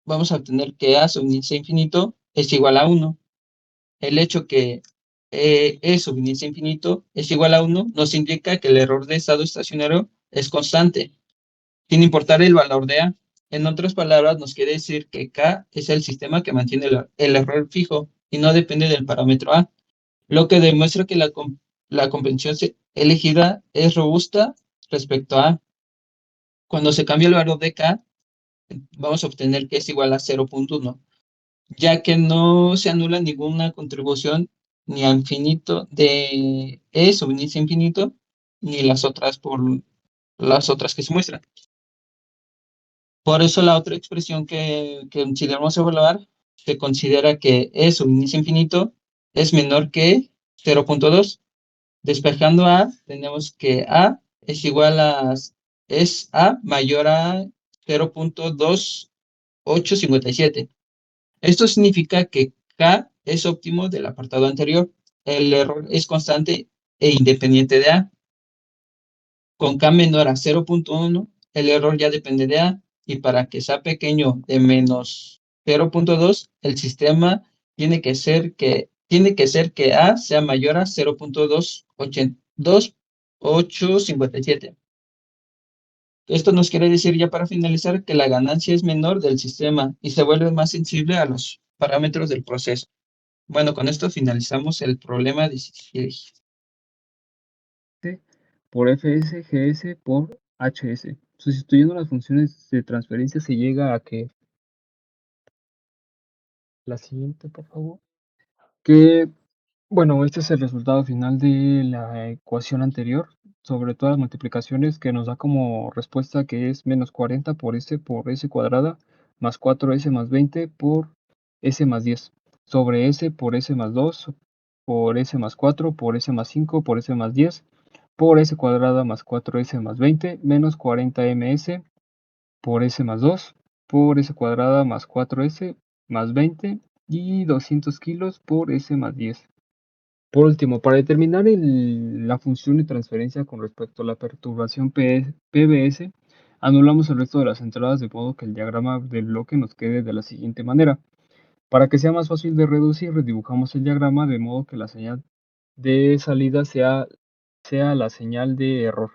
vamos a obtener que A subíndice infinito es igual a 1. El hecho que E subíndice infinito es igual a 1 nos indica que el error de estado estacionario es constante, sin importar el valor de A. En otras palabras, nos quiere decir que K es el sistema que mantiene el error fijo y no depende del parámetro A, lo que demuestra que la convención elegida es robusta respecto a A. Cuando se cambia el valor de K, vamos a obtener que es igual a 0.1, ya que no se anula ninguna contribución ni a infinito de E subíndice infinito, ni las otras que se muestran. Por eso la otra expresión que consideramos evaluar, se considera que E subíndice infinito es menor que 0.2. Despejando A, tenemos que A es A mayor a 0.2857. Esto significa que K es óptimo del apartado anterior. El error es constante e independiente de A. Con K menor a 0.1, el error ya depende de A, y para que sea pequeño de menos 0.2, el sistema tiene que ser que A sea mayor a 0.2857. Esto nos quiere decir ya para finalizar que la ganancia es menor del sistema y se vuelve más sensible a los parámetros del proceso. Bueno, con esto finalizamos el problema 16. Por Fs, Gs por Hs. Sustituyendo las funciones de transferencia se llega a que, la siguiente, por favor, que, bueno, este es el resultado final de la ecuación anterior, sobre todas las multiplicaciones que nos da como respuesta que es menos 40 por s cuadrada, más 4s más 20 por s más 10, sobre s por s más 2, por s más 4, por s más 5, por s más 10, por s cuadrada más 4s más 20, menos 40ms por s más 2, por s cuadrada más 4s más 20 y 200 kilos por s más 10. Por último, para determinar la función de transferencia con respecto a la perturbación PBS, anulamos el resto de las entradas de modo que el diagrama del bloque nos quede de la siguiente manera. Para que sea más fácil de reducir, redibujamos el diagrama de modo que la señal de salida sea la señal de error.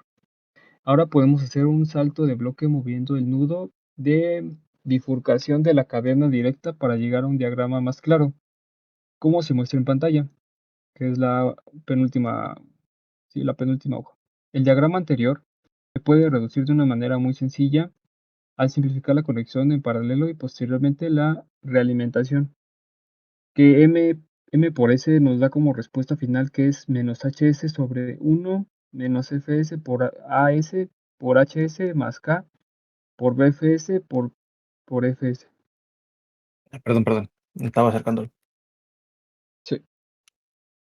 Ahora podemos hacer un salto de bloque moviendo el nudo de bifurcación de la cadena directa para llegar a un diagrama más claro, como se muestra en pantalla, que es la penúltima, sí, la penúltima hoja. El diagrama anterior se puede reducir de una manera muy sencilla al simplificar la conexión en paralelo y posteriormente la realimentación, que M por S nos da como respuesta final que es menos HS sobre 1 menos FS por AS por HS más K por BFS por FS. Perdón, me estaba acercando. Sí.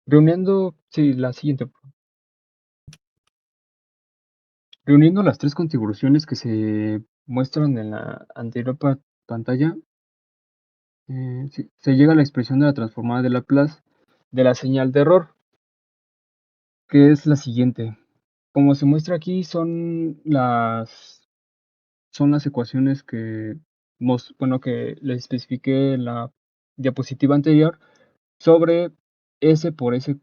Reuniendo, sí, la siguiente. Reuniendo las tres contribuciones que se muestran en la anterior pantalla, sí, se llega a la expresión de la transformada de Laplace de la señal de error, que es la siguiente. Como se muestra aquí, son las ecuaciones que, bueno, que les especifiqué en la diapositiva anterior sobre S por S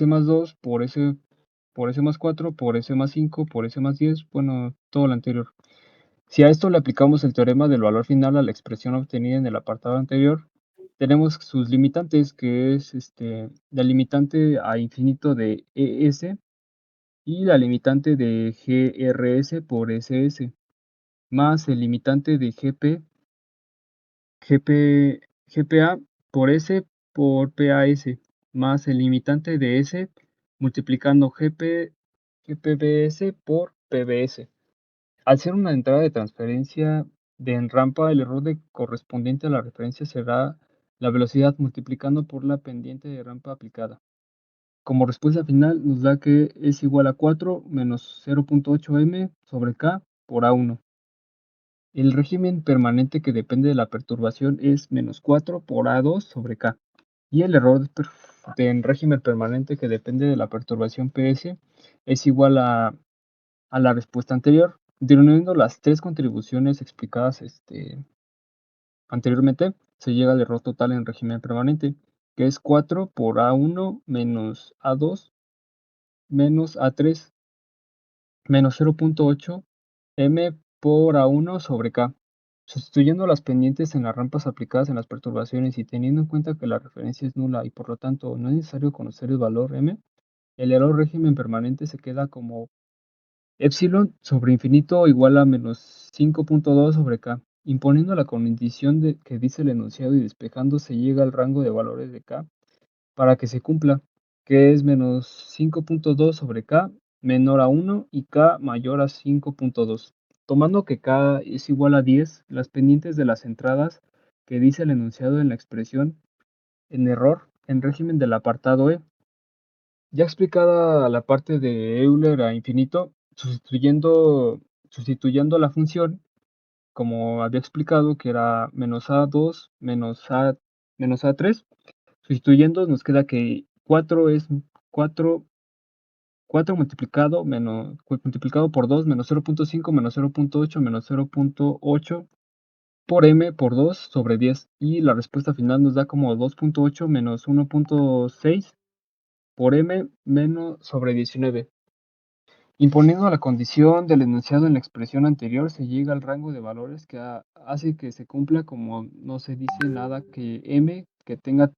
más 2 por S más 4 por S más 5 por S más 10, bueno, todo lo anterior. Si a esto le aplicamos el teorema del valor final a la expresión obtenida en el apartado anterior, tenemos sus limitantes, que es la limitante a infinito de ES y la limitante de GRS por SS, más el limitante de GPA por S por PAS, más el limitante de S multiplicando GPBS por PBS. Al ser una entrada de transferencia en rampa, el error correspondiente a la referencia será la velocidad multiplicando por la pendiente de rampa aplicada. Como respuesta final nos da que es igual a 4 menos 0.8 m sobre k por A1. El régimen permanente que depende de la perturbación es menos 4 por A2 sobre K. Y el error en régimen permanente que depende de la perturbación PS es igual a la respuesta anterior. Reuniendo las tres contribuciones explicadas anteriormente, se llega al error total en régimen permanente, que es 4 por A1 menos A2 menos A3 menos 0.8 m por A1 sobre K. Sustituyendo las pendientes en las rampas aplicadas en las perturbaciones y teniendo en cuenta que la referencia es nula y por lo tanto no es necesario conocer el valor m, el error régimen permanente se queda como epsilon sobre infinito igual a menos 5.2 sobre k. Imponiendo la condición que dice el enunciado y despejando se llega al rango de valores de k para que se cumpla, que es menos 5.2 sobre k menor a 1 y k mayor a 5.2. Tomando que k es igual a 10, las pendientes de las entradas que dice el enunciado en la expresión en error en régimen del apartado E. Ya explicada la parte de Euler a infinito, sustituyendo la función, como había explicado, que era menos A2 menos A3, sustituyendo nos queda que 4 es 4 multiplicado por 2 menos 0.5 menos 0.8 menos 0.8 por m por 2 sobre 10. Y la respuesta final nos da como 2.8 menos 1.6 por m menos sobre 19. Imponiendo la condición del enunciado en la expresión anterior, se llega al rango de valores que hace que se cumpla, como no se dice nada que m que tenga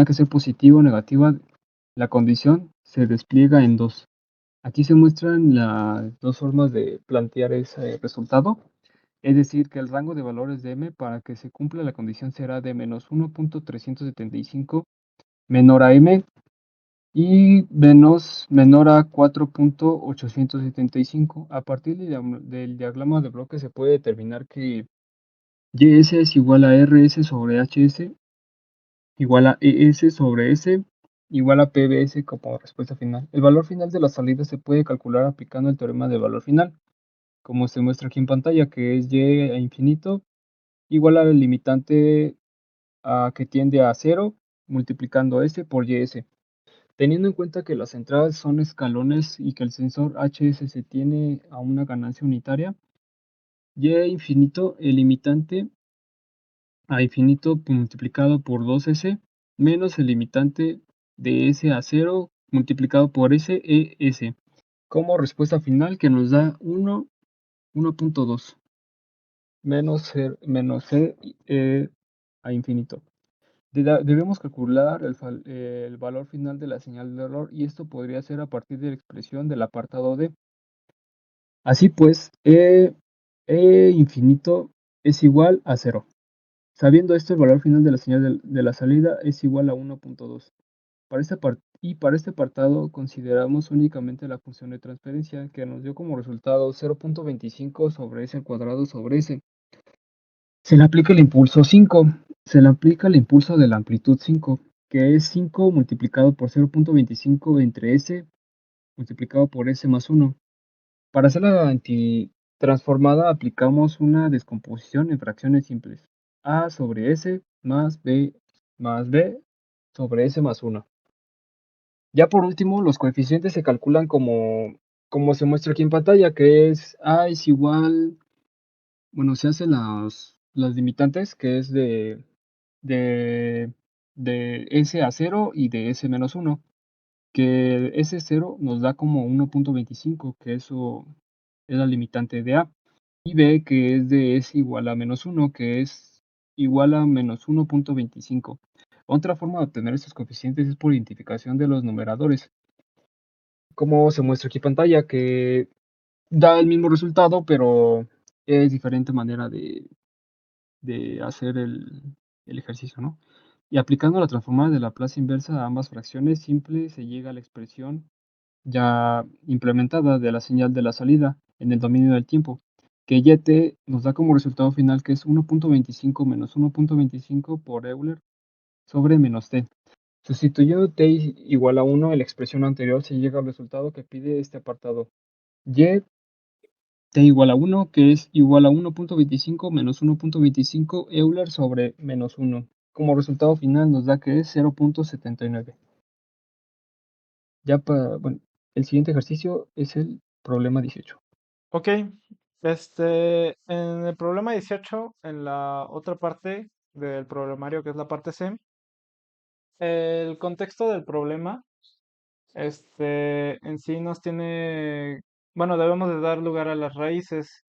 que ser positiva o negativa. La condición se despliega en dos. Aquí se muestran las dos formas de plantear ese resultado. Es decir, que el rango de valores de m para que se cumpla la condición será de menos 1.375 menor a m y menor a 4.875. A partir del diagrama de bloques se puede determinar que ys es igual a rs sobre hs igual a ES sobre S igual a PBS como respuesta final. El valor final de la salida se puede calcular aplicando el teorema de valor final, como se muestra aquí en pantalla, que es y a infinito igual al limitante que tiende a 0 multiplicando S por YS. Teniendo en cuenta que las entradas son escalones y que el sensor HS se tiene a una ganancia unitaria, y infinito, el limitante a infinito multiplicado por 2s menos el limitante de s a 0 multiplicado por s e s como respuesta final que nos da 1.2 menos c a infinito. Debemos calcular el valor final de la señal de error y esto podría ser a partir de la expresión del apartado D. Así pues, e infinito es igual a 0. Sabiendo esto, el valor final de la señal de la salida es igual a 1.2. Para este apartado consideramos únicamente la función de transferencia que nos dio como resultado 0.25 sobre s al cuadrado sobre s. Se le aplica el impulso 5. Se le aplica el impulso de la amplitud 5, que es 5 multiplicado por 0.25 entre s multiplicado por s más 1. Para hacer la antitransformada aplicamos una descomposición en fracciones simples. A sobre S más B sobre S más 1. Ya por último, los coeficientes se calculan como se muestra aquí en pantalla, que es A es igual, bueno, se hacen las limitantes, que es de, de S a 0 y de S menos 1, que S0 nos da como 1.25, que eso es la limitante de A, y B, que es de S igual a menos 1, que es igual a menos 1.25. Otra forma de obtener estos coeficientes es por identificación de los numeradores, como se muestra aquí en pantalla, que da el mismo resultado, pero es diferente manera de hacer el ejercicio, ¿no? Y aplicando la transformada de Laplace inversa a ambas fracciones simples se llega a la expresión ya implementada de la señal de la salida en el dominio del tiempo, que YT nos da como resultado final que es 1.25 menos 1.25 por Euler sobre menos t. Sustituyendo t igual a 1 en la expresión anterior se llega al resultado que pide este apartado. Y t igual a 1, que es igual a 1.25 menos 1.25 Euler sobre menos 1. Como resultado final nos da que es 0.79. Bueno, el siguiente ejercicio es el problema 18. Ok, en el problema 18, en la otra parte del problemario que es la parte C, el contexto del problema, en sí nos tiene, bueno, debemos de dar lugar a las raíces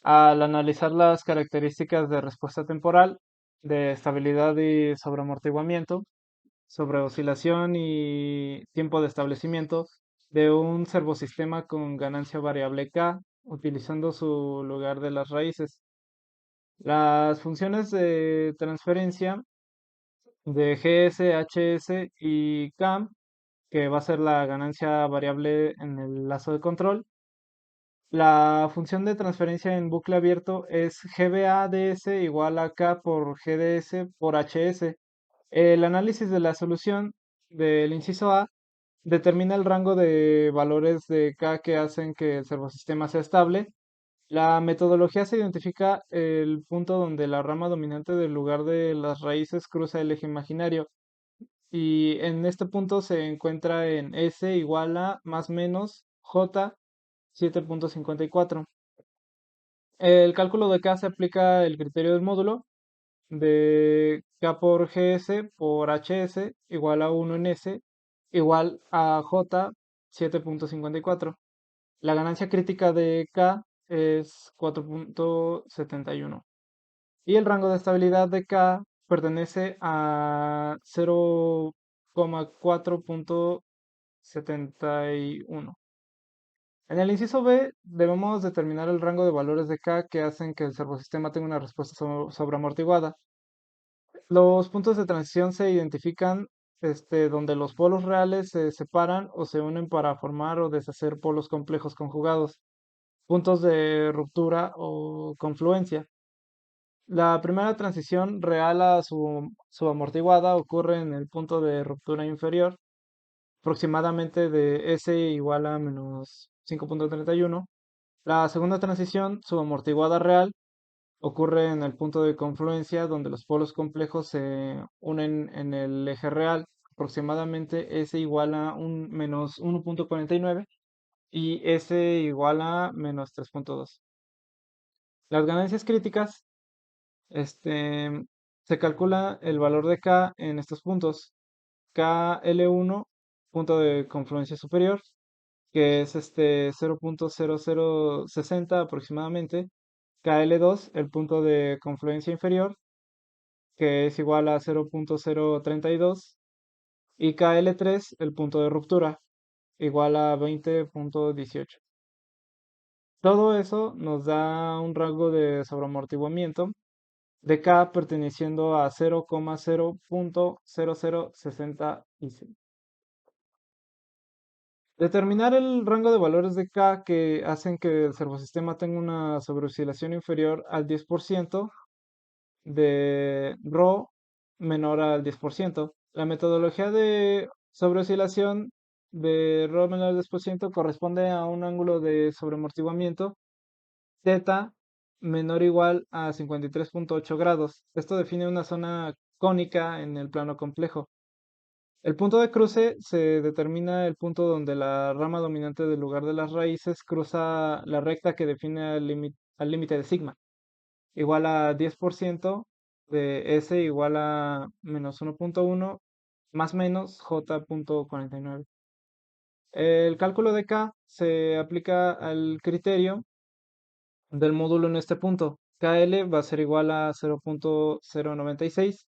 al analizar las características de respuesta temporal, de estabilidad y sobreamortiguamiento, sobre oscilación y tiempo de establecimiento de un servosistema con ganancia variable K, utilizando su lugar de las raíces. Las funciones de transferencia de GS, HS y K, que va a ser la ganancia variable en el lazo de control. La función de transferencia en bucle abierto es GBA-ds igual a K por GDS por HS. El análisis de la solución del inciso A determina el rango de valores de K que hacen que el servosistema sea estable. La metodología se identifica el punto donde la rama dominante del lugar de las raíces cruza el eje imaginario y en este punto se encuentra en S igual a más menos J 7.54. El cálculo de K se aplica el criterio del módulo de K por GS por HS igual a 1 en S igual a J 7.54. La ganancia crítica de K es 4.71. Y el rango de estabilidad de K pertenece a 0,4.71. En el inciso B debemos determinar el rango de valores de K que hacen que el servosistema tenga una respuesta sobreamortiguada. Los puntos de transición se identifican donde los polos reales se separan o se unen para formar o deshacer polos complejos conjugados, puntos de ruptura o confluencia. La primera transición real a su amortiguada ocurre en el punto de ruptura inferior, aproximadamente de S igual a menos 5.31. La segunda transición subamortiguada real ocurre en el punto de confluencia donde los polos complejos se unen en el eje real, aproximadamente S igual a un menos 1.49 y S igual a menos 3.2. Las ganancias críticas, se calcula el valor de K en estos puntos. KL1, punto de confluencia superior, que es 0.0060 aproximadamente. KL2, el punto de confluencia inferior, que es igual a 0.032. Y KL3, el punto de ruptura, igual a 20.18. Todo eso nos da un rango de sobreamortiguamiento de K perteneciendo a 0,0.0066. Determinar el rango de valores de K que hacen que el servosistema tenga una sobreoscilación inferior al 10% de ρ menor al 10%. La metodología de sobreoscilación de ρ menor al 10% corresponde a un ángulo de sobreamortiguamiento θ menor o igual a 53.8 grados. Esto define una zona cónica en el plano complejo. El punto de cruce se determina el punto donde la rama dominante del lugar de las raíces cruza la recta que define al límite de sigma, igual a 10% de S igual a menos 1.1 más menos J.49. El cálculo de K se aplica al criterio del módulo en este punto. KL va a ser igual a 0.096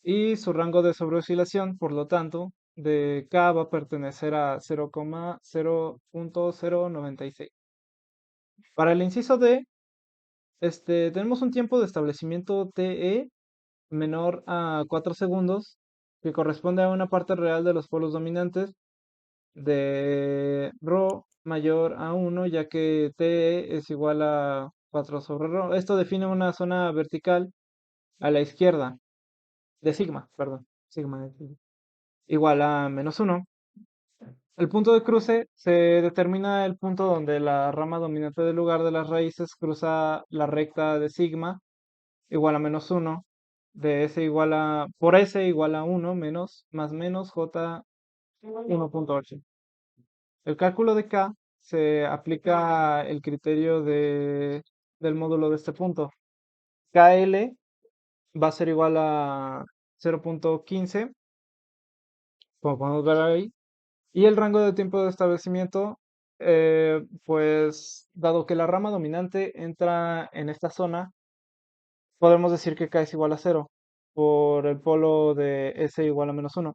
y su rango de sobreoscilación, por lo tanto, de K va a pertenecer a 0,0.096. Para el inciso D, tenemos un tiempo de establecimiento TE menor a 4 segundos, que corresponde a una parte real de los polos dominantes de ρ mayor a 1, ya que TE es igual a 4 sobre ρ. Esto define una zona vertical a la izquierda de sigma, perdón, sigma es igual a menos 1. El punto de cruce se determina el punto donde la rama dominante del lugar de las raíces cruza la recta de sigma igual a menos 1, de S igual a, por S igual a 1 menos, más menos J 1.8. El cálculo de K se aplica el criterio del módulo de este punto. KL va a ser igual a 0.15, como podemos ver ahí. Y el rango de tiempo de establecimiento, pues dado que la rama dominante entra en esta zona, podemos decir que K es igual a 0 por el polo de S igual a menos 1.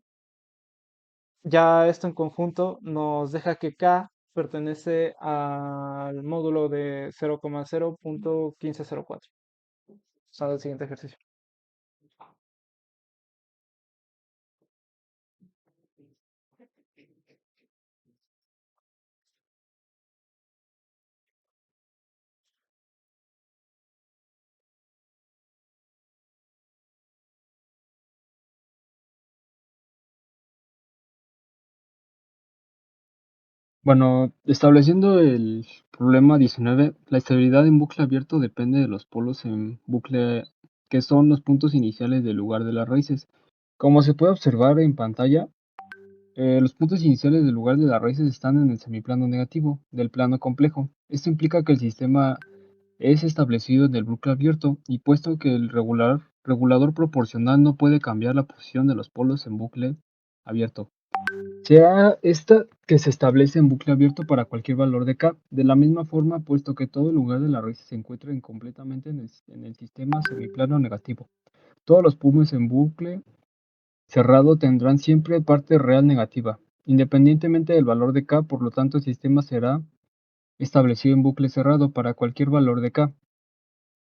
Ya esto en conjunto nos deja que K pertenece al módulo de 0,0.1504. Usando el siguiente ejercicio. Bueno, estableciendo el problema 19, la estabilidad en bucle abierto depende de los polos en bucle que son los puntos iniciales del lugar de las raíces. Como se puede observar en pantalla, los puntos iniciales del lugar de las raíces están en el semiplano negativo del plano complejo. Esto implica que el sistema es establecido en el bucle abierto y puesto que el regulador proporcional no puede cambiar la posición de los polos en bucle abierto. Sea esta que se establece en bucle abierto para cualquier valor de k. De la misma forma, puesto que todo lugar de la raíz se encuentra completamente en el sistema semiplano negativo. Todos los puntos en bucle cerrado tendrán siempre parte real negativa, independientemente del valor de k, por lo tanto el sistema será establecido en bucle cerrado para cualquier valor de k.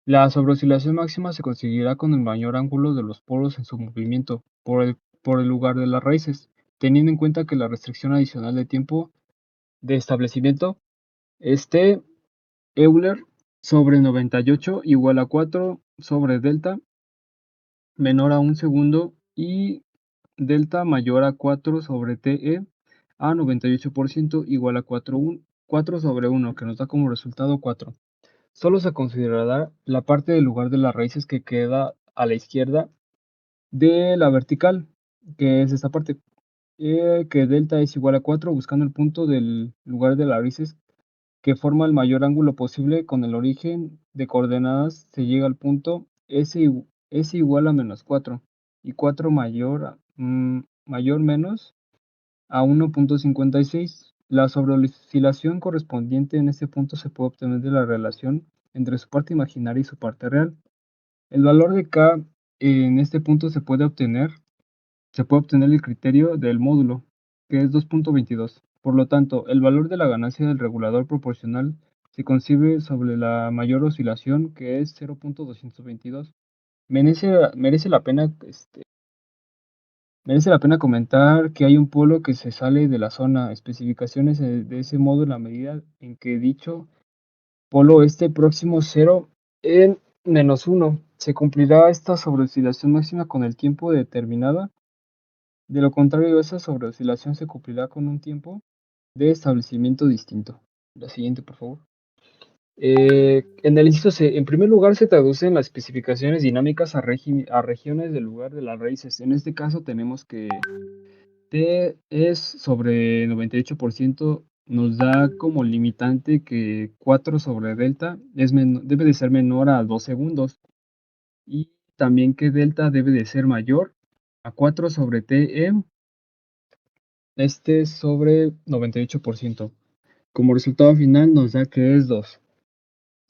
La sobreoscilación máxima se conseguirá con el mayor ángulo de los polos en su movimiento por el lugar de las raíces, teniendo en cuenta que la restricción adicional de tiempo de establecimiento es T Euler sobre 98 igual a 4 sobre delta menor a 1 segundo y delta mayor a 4 sobre TE a 98% igual a 4 sobre 1, que nos da como resultado 4. Solo se considerará la parte del lugar de las raíces que queda a la izquierda de la vertical, que es esta parte, que delta es igual a 4, buscando el punto del lugar de las raíces que forma el mayor ángulo posible con el origen de coordenadas. Se llega al punto S igual a menos 4 y 4 mayor menos a 1.56. La sobreoscilación correspondiente en este punto se puede obtener de la relación entre su parte imaginaria y su parte real. El valor de k en este punto se puede obtener el criterio del módulo, que es 2.22. Por lo tanto, el valor de la ganancia del regulador proporcional se concibe sobre la mayor oscilación, que es 0.222. Merece la pena, merece la pena comentar que hay un polo que se sale de la zona, especificaciones de ese modo en la medida en que dicho polo esté próximo a 0 en -1. Se cumplirá esta sobreoscilación máxima con el tiempo determinada. De lo contrario, esa sobreoscilación se cumplirá con un tiempo de establecimiento distinto. La siguiente, por favor. En el inciso C, en primer lugar, se traducen las especificaciones dinámicas a regiones del lugar de las raíces. En este caso tenemos que T es sobre 98%, nos da como limitante que 4 sobre delta debe de ser menor a 2 segundos y también que delta debe de ser mayor a 4 sobre TE, sobre 98%. Como resultado final nos da que es 2.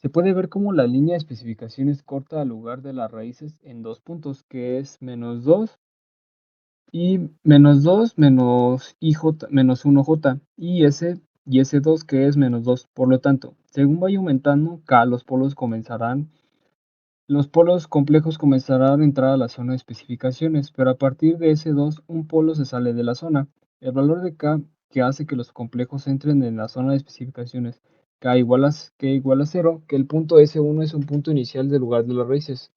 Se puede ver como la línea de especificaciones corta al lugar de las raíces en dos puntos, que es -2 y -2 menos IJ menos 1J y S2, que es -2. Por lo tanto, según vaya aumentando K, los polos complejos comenzarán a entrar a la zona de especificaciones, pero a partir de S2 un polo se sale de la zona. El valor de K que hace que los complejos entren en la zona de especificaciones K igual a 0, que el punto S1 es un punto inicial del lugar de las raíces.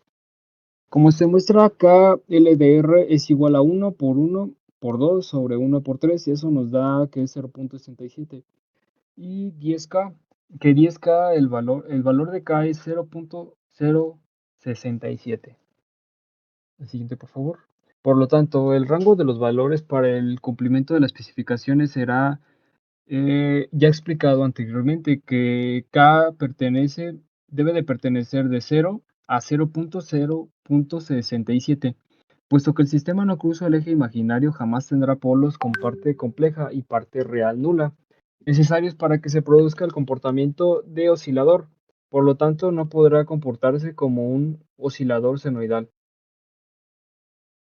Como se muestra acá, LDR es igual a 1 por 2 sobre 1 por 3, y eso nos da que es 0.67. Y 10K, que 10K, el valor de K es 0.067. El siguiente, por favor. Por lo tanto, el rango de los valores para el cumplimiento de las especificaciones será ya explicado anteriormente, que K debe de pertenecer de 0 a 0.067. Puesto que el sistema no cruza el eje imaginario, jamás tendrá polos con parte compleja y parte real nula, necesarios para que se produzca el comportamiento de oscilador. Por lo tanto, no podrá comportarse como un oscilador senoidal.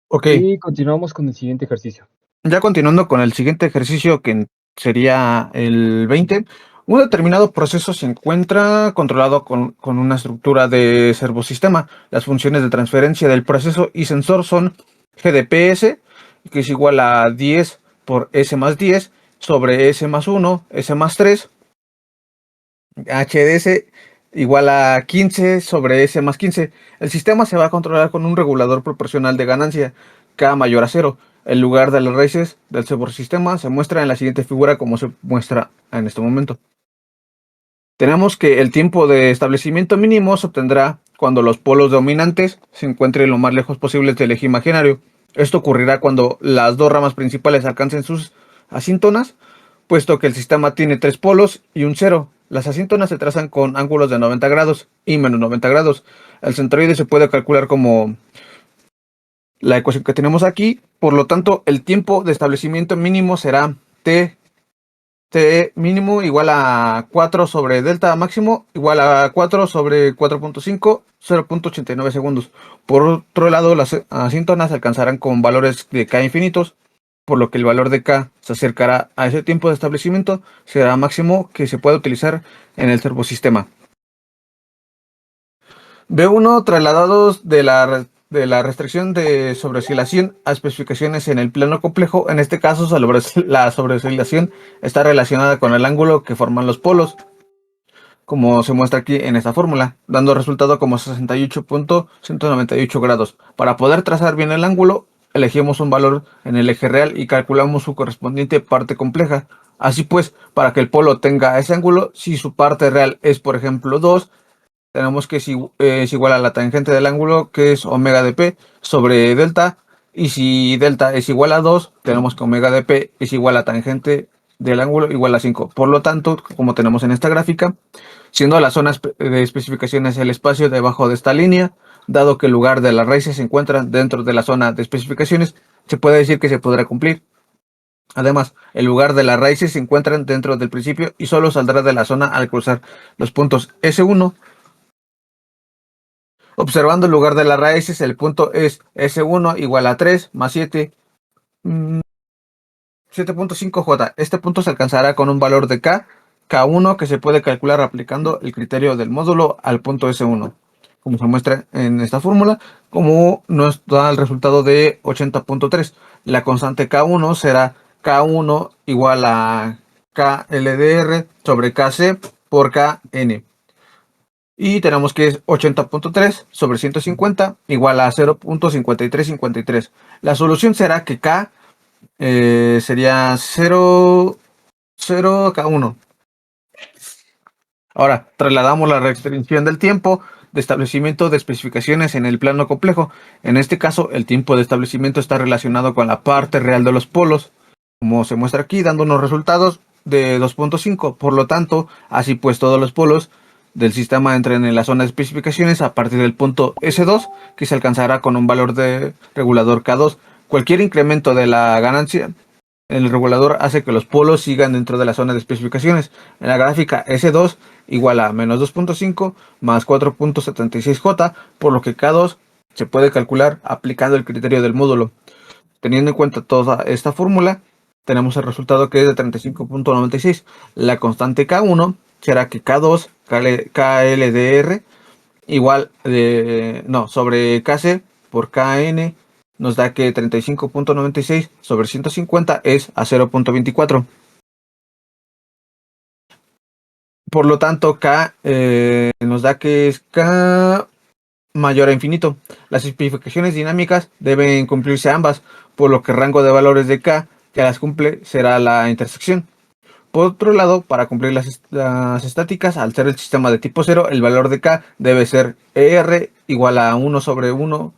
Ok, Y continuamos con el siguiente ejercicio. ya continuando con el siguiente ejercicio que sería el 20, un determinado proceso se encuentra controlado con una estructura de servosistema. Las funciones de transferencia del proceso y sensor son GDPS, que es igual a 10 por S más 10 sobre S más 1, S más 3, HDS igual a 15 sobre S más 15. El sistema se va a controlar con un regulador proporcional de ganancia, K mayor a 0. El lugar de las raíces del sistema se muestra en la siguiente figura como se muestra en este momento. Tenemos que el tiempo de establecimiento mínimo se obtendrá cuando los polos dominantes se encuentren lo más lejos posible del eje imaginario. Esto ocurrirá cuando las dos ramas principales alcancen sus asíntonas, puesto que el sistema tiene tres polos y un cero. Las asíntonas se trazan con ángulos de 90 grados y menos 90 grados. El centroide se puede calcular como la ecuación que tenemos aquí. Por lo tanto, el tiempo de establecimiento mínimo será T T mínimo igual a 4 sobre delta máximo igual a 4 sobre 4.5, 0.89 segundos. Por otro lado, las asíntonas alcanzarán con valores de K infinitos, por lo que el valor de K se acercará a ese tiempo de establecimiento, será máximo que se pueda utilizar en el servosistema. B1 trasladados de la restricción de sobreoscilación a especificaciones en el plano complejo. En este caso, la sobreoscilación está relacionada con el ángulo que forman los polos, como se muestra aquí en esta fórmula, dando resultado como 68.198 grados. Para poder trazar bien el ángulo, elegimos un valor en el eje real y calculamos su correspondiente parte compleja. Así pues, para que el polo tenga ese ángulo, si su parte real es, por ejemplo, 2, tenemos que es igual a la tangente del ángulo, que es omega de P sobre delta. Y si delta es igual a 2, tenemos que omega de P es igual a tangente del ángulo igual a 5. Por lo tanto, como tenemos en esta gráfica, siendo la zona de especificaciones el espacio debajo de esta línea, dado que el lugar de las raíces se encuentra dentro de la zona de especificaciones, se puede decir que se podrá cumplir. Además, el lugar de las raíces se encuentra dentro del principio y solo saldrá de la zona al cruzar los puntos S1. Observando el lugar de las raíces, el punto es S1 igual a 3 más 7, 7.5J. Este punto se alcanzará con un valor de K1 que se puede calcular aplicando el criterio del módulo al punto S1, como se muestra en esta fórmula, como nos da el resultado de 80.3. La constante K1 será K1 igual a KLDR sobre KC por KN. Y tenemos que es 80.3 sobre 150 igual a 0.5353. La solución será que K sería 0K1. Ahora, trasladamos la restricción del tiempo de establecimiento de especificaciones en el plano complejo. En este caso, el tiempo de establecimiento está relacionado con la parte real de los polos, como se muestra aquí, dando unos resultados de 2.5. Por lo tanto, así pues todos los polos del sistema entran en la zona de especificaciones a partir del punto S2, que se alcanzará con un valor de regulador K2. Cualquier incremento de la ganancia en el regulador hace que los polos sigan dentro de la zona de especificaciones. En la gráfica S2 igual a menos 2.5 más 4.76J, por lo que K2 se puede calcular aplicando el criterio del módulo. Teniendo en cuenta toda esta fórmula, tenemos el resultado que es de 35.96. La constante K1 será que K2, KLDR, igual sobre KC por KN, nos da que 35.96 sobre 150 es a 0.24. Por lo tanto, K nos da que es K mayor a infinito. Las especificaciones dinámicas deben cumplirse ambas, por lo que el rango de valores de K que las cumple será la intersección. Por otro lado, para cumplir las estáticas, al ser el sistema de tipo 0, el valor de K debe ser ER igual a 1 sobre 1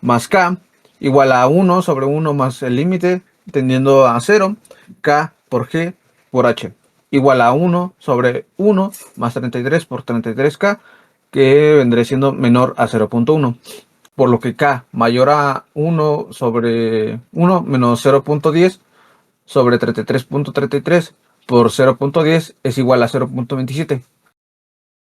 más K igual a 1 sobre 1 más el límite tendiendo a 0, K por G por H igual a 1 sobre 1 más 33 por 33K, que vendré siendo menor a 0.1. Por lo que K mayor a 1 sobre 1 menos 0.10 sobre 33.33 por 0.10 es igual a 0.27.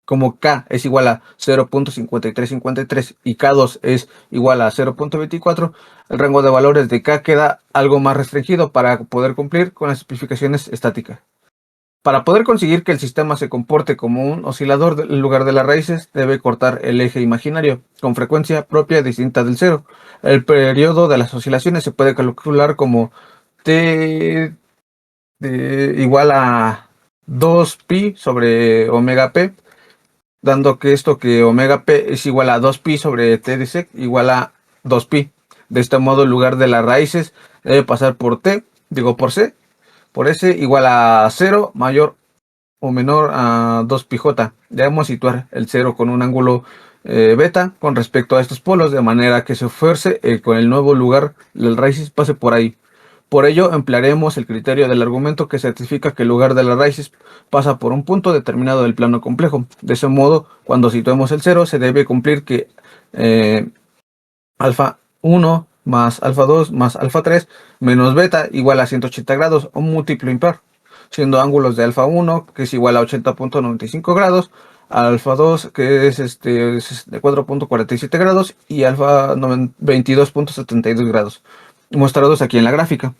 Como K es igual a 0.5353 y K2 es igual a 0.24, el rango de valores de K queda algo más restringido para poder cumplir con las especificaciones estáticas. Para poder conseguir que el sistema se comporte como un oscilador en lugar de las raíces, debe cortar el eje imaginario con frecuencia propia distinta del cero. El periodo de las oscilaciones se puede calcular como T igual a 2pi sobre omega p, dando que omega p es igual a 2pi sobre t de sec igual a 2pi. De este modo, en lugar de las raíces, debe pasar por por c, por s igual a 0 mayor o menor a 2πj. Debemos situar el 0 con un ángulo beta con respecto a estos polos, de manera que se fuerce con el nuevo lugar las raíces pase por ahí. Por ello, emplearemos el criterio del argumento que certifica que el lugar de las raíces pasa por un punto determinado del plano complejo. De ese modo, cuando situemos el 0, se debe cumplir que alfa 1 más alfa 2 más alfa 3 menos beta igual a 180 grados, un múltiplo impar. siendo ángulos de alfa 1, que es igual a 80.95 grados, alfa 2, que es de 4.47 grados, y alfa 22.72 grados, mostrados aquí en la gráfica.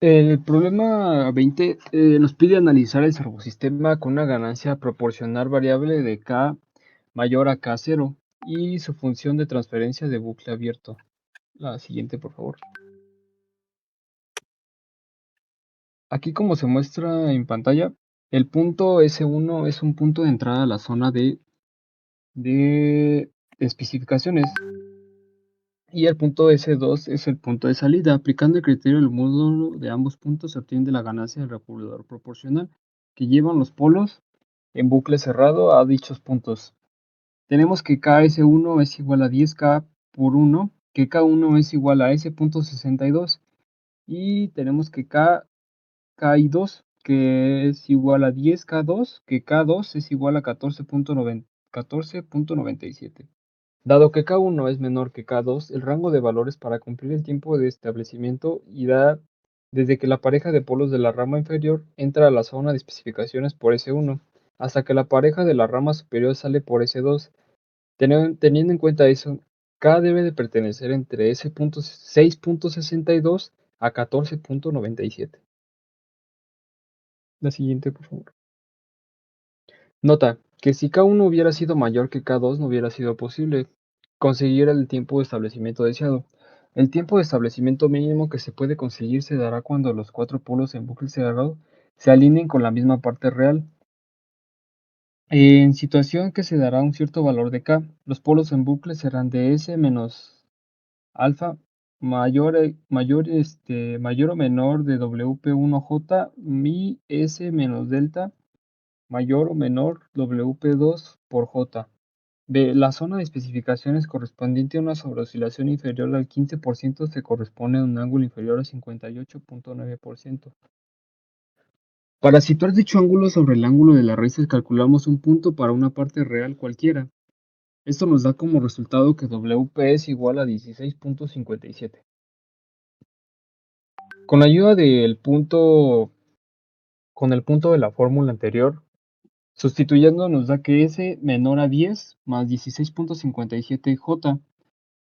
El problema 20 nos pide analizar el servosistema con una ganancia proporcional variable de K mayor a K0 y su función de transferencia de bucle abierto. La siguiente, por favor. Aquí, como se muestra en pantalla, el punto S1 es un punto de entrada a la zona de especificaciones y el punto S2 es el punto de salida. Aplicando el criterio del módulo de ambos puntos se obtiene la ganancia del regulador proporcional que llevan los polos en bucle cerrado a dichos puntos. Tenemos que KS1 es igual a 10K por 1, que K1 es igual a S.62 y tenemos que KI2 que es igual a 10K2, que K2 es igual a 14.97. Dado que K1 es menor que K2, el rango de valores para cumplir el tiempo de establecimiento irá desde que la pareja de polos de la rama inferior entra a la zona de especificaciones por S1, hasta que la pareja de la rama superior sale por S2. Teniendo en cuenta eso, K debe de pertenecer entre S.6.62 a 14.97. La siguiente, por favor. Nota que si K1 hubiera sido mayor que K2 no hubiera sido posible conseguir el tiempo de establecimiento deseado. El tiempo de establecimiento mínimo que se puede conseguir se dará cuando los cuatro polos en bucle cerrado se alineen con la misma parte real. En situación que se dará un cierto valor de K, los polos en bucle serán de S menos alfa mayor o menor de WP1J mi S menos delta mayor o menor WP2 por J. B. La zona de especificaciones correspondiente a una sobreoscilación inferior al 15% se corresponde a un ángulo inferior al 58.9%. Para situar dicho ángulo sobre el ángulo de las raíces calculamos un punto para una parte real cualquiera. Esto nos da como resultado que WP es igual a 16.57. Con la ayuda del punto, con el punto de la fórmula anterior, sustituyendo nos da que S menor a 10 más 16.57J.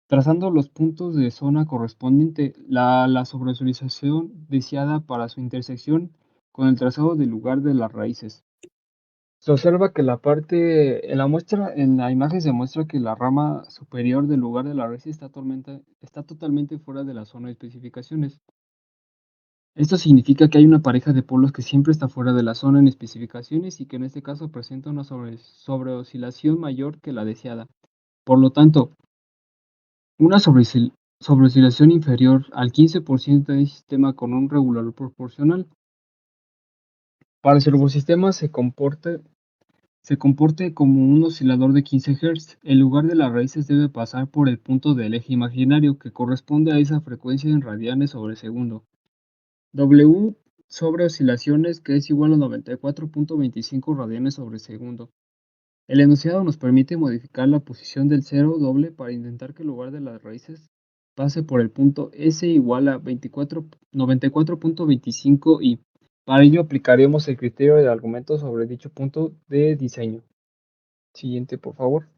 Trazando los puntos de zona correspondiente, la sobreutilización deseada para su intersección con el trazado del lugar de las raíces. Se observa que en la muestra, en la imagen se muestra que la rama superior del lugar de la raíz está totalmente fuera de la zona de especificaciones. Esto significa que hay una pareja de polos que siempre está fuera de la zona en especificaciones y que en este caso presenta una sobreoscilación mayor que la deseada. Por lo tanto, una sobreoscilación inferior al 15% en el sistema con un regulador proporcional. Para el servosistema se comporte como un oscilador de 15 Hz. El lugar de las raíces debe pasar por el punto del eje imaginario que corresponde a esa frecuencia en radianes sobre segundo. W sobre oscilaciones que es igual a 94.25 radianes sobre segundo. El enunciado nos permite modificar la posición del cero doble para intentar que el lugar de las raíces pase por el punto S igual a 94.25 y para ello aplicaremos el criterio de argumento sobre dicho punto de diseño. Siguiente, por favor.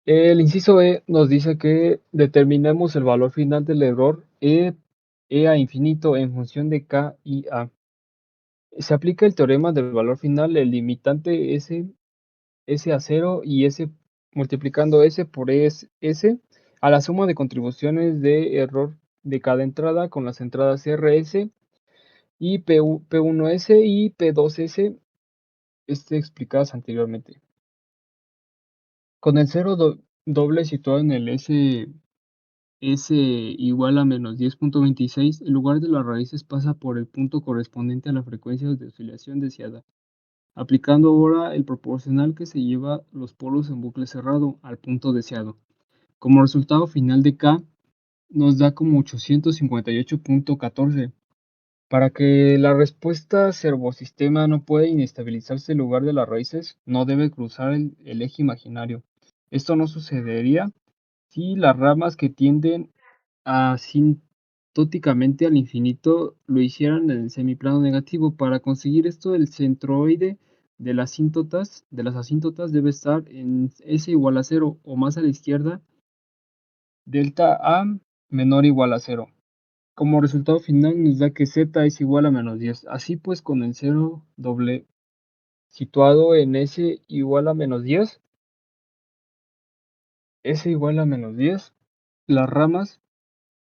El inciso E nos dice que determinemos el valor final del error E a infinito en función de K y A. Se aplica el teorema del valor final, el limitante S a 0 y S multiplicando S por S a la suma de contribuciones de error de cada entrada con las entradas RS y P1S y P2S explicadas anteriormente. Con el cero doble situado en el S igual a menos 10.26, el lugar de las raíces pasa por el punto correspondiente a la frecuencia de oscilación deseada, aplicando ahora el proporcional que se lleva los polos en bucle cerrado al punto deseado. Como resultado final de K nos da como 858.14. Para que la respuesta servosistema no pueda inestabilizarse el lugar de las raíces, no debe cruzar el eje imaginario. Esto no sucedería si las ramas que tienden asintóticamente al infinito lo hicieran en el semiplano negativo. Para conseguir esto, el centroide de las asíntotas debe estar en S igual a 0 o más a la izquierda, delta A menor o igual a 0. Como resultado final nos da que Z es igual a menos 10. Así pues, con el 0 doble situado en S igual a menos 10, S igual a menos 10, las ramas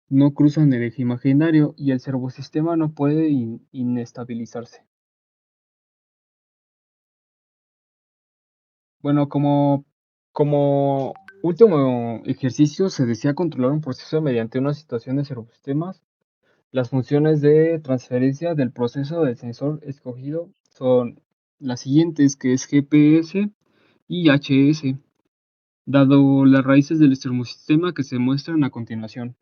no cruzan el eje imaginario y el servosistema no puede inestabilizarse. Bueno, como último ejercicio se desea controlar un proceso mediante una situación de servosistemas. Las funciones de transferencia del proceso del sensor escogido son las siguientes, que es GPS y HS, dado las raíces del termosistema que se muestran a continuación.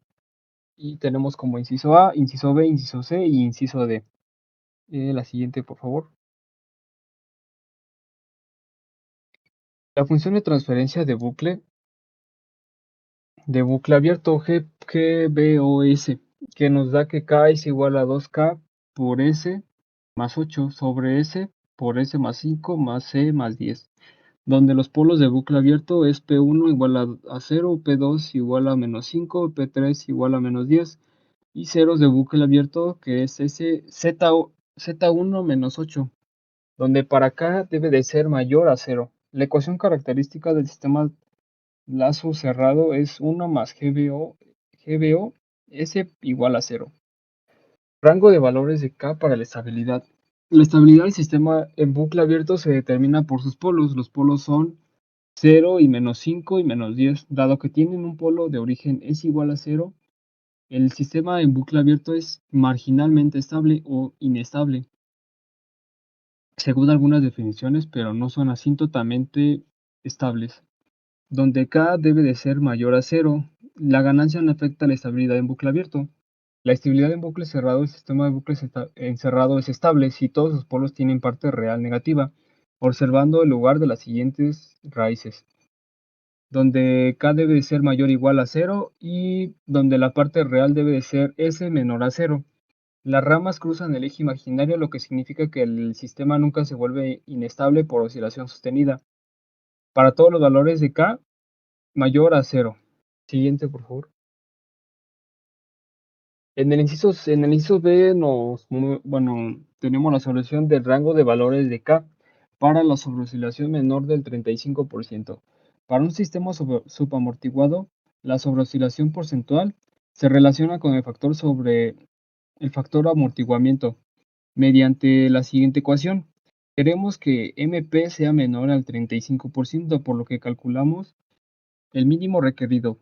Y tenemos como inciso A, inciso B, inciso C y inciso D. La siguiente, por favor. La función de transferencia de bucle abierto GBOS, que nos da que K es igual a 2K por S más 8 sobre S por S más 5 más C más 10, donde los polos de bucle abierto es P1 igual a 0, P2 igual a menos 5, P3 igual a menos 10, y ceros de bucle abierto que es Z1 menos 8, donde para K debe de ser mayor a 0. La ecuación característica del sistema lazo cerrado es 1 más GBO S igual a 0. Rango de valores de K para la estabilidad. La estabilidad del sistema en bucle abierto se determina por sus polos. Los polos son 0 y menos 5 y menos 10. Dado que tienen un polo de origen es igual a 0, el sistema en bucle abierto es marginalmente estable o inestable, según algunas definiciones, pero no son asíntotamente estables. Donde K debe de ser mayor a 0, la ganancia no afecta la estabilidad en bucle abierto. La estabilidad en bucle cerrado, el sistema de bucle encerrado es estable si todos sus polos tienen parte real negativa, observando el lugar de las siguientes raíces, donde K debe de ser mayor o igual a 0 y donde la parte real debe de ser S menor a 0. Las ramas cruzan el eje imaginario, lo que significa que el sistema nunca se vuelve inestable por oscilación sostenida. Para todos los valores de K mayor a 0. Siguiente, por favor. En el inciso B tenemos la solución del rango de valores de K para la sobreoscilación menor del 35%. Para un sistema subamortiguado, la sobreoscilación porcentual se relaciona con el factor amortiguamiento mediante la siguiente ecuación. Queremos que MP sea menor al 35%, por lo que calculamos el mínimo requerido.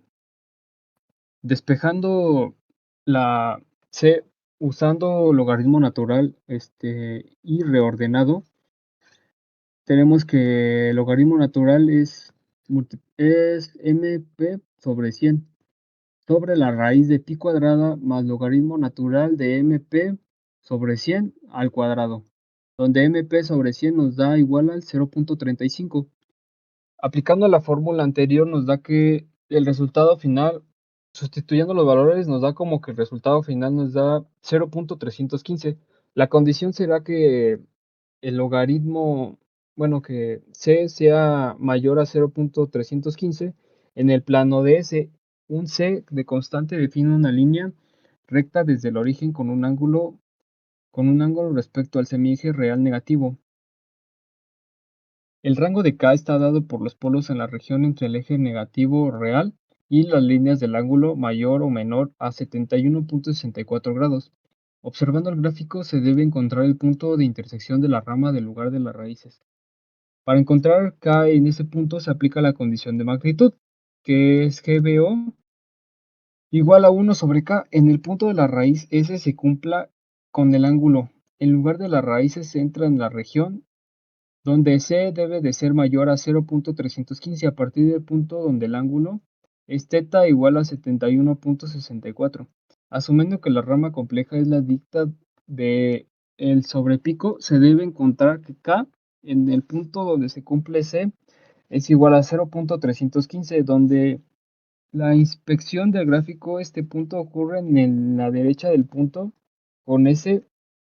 Despejando la C usando logaritmo natural y reordenado, tenemos que el logaritmo natural es MP sobre 100 sobre la raíz de pi cuadrada más logaritmo natural de MP sobre 100 al cuadrado, donde MP sobre 100 nos da igual al 0.35. Aplicando la fórmula anterior nos da que el resultado final, sustituyendo los valores, nos da como que el resultado final nos da 0.315. La condición será que el logaritmo, que C sea mayor a 0.315 en el plano de S. Un C de constante define una línea recta desde el origen con un ángulo respecto al semieje real negativo. El rango de K está dado por los polos en la región entre el eje negativo real y las líneas del ángulo mayor o menor a 71.64 grados. Observando el gráfico se debe encontrar el punto de intersección de la rama del lugar de las raíces. Para encontrar K en ese punto se aplica la condición de magnitud, que es GBO igual a 1 sobre K. En el punto de la raíz S se cumpla con el ángulo. En lugar de las raíces se entra en la región donde C debe de ser mayor a 0.315 a partir del punto donde el ángulo es θ igual a 71.64. Asumiendo que la rama compleja es la dicta de el sobrepico, se debe encontrar que K en el punto donde se cumple C es igual a 0.315, donde La inspección del gráfico, este punto ocurre en la derecha del punto con S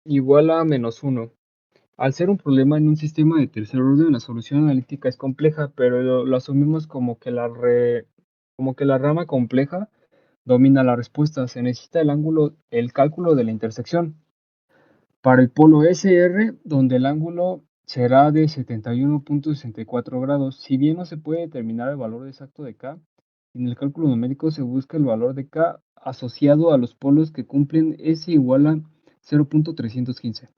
igual a -1. Al ser un problema en un sistema de tercer orden, la solución analítica es compleja, pero lo asumimos como que la rama compleja domina la respuesta. Se necesita el cálculo de la intersección. Para el polo SR, donde el ángulo será de 71.64 grados, si bien no se puede determinar el valor exacto de K, en el cálculo numérico se busca el valor de K asociado a los polos que cumplen S igual a 0.315.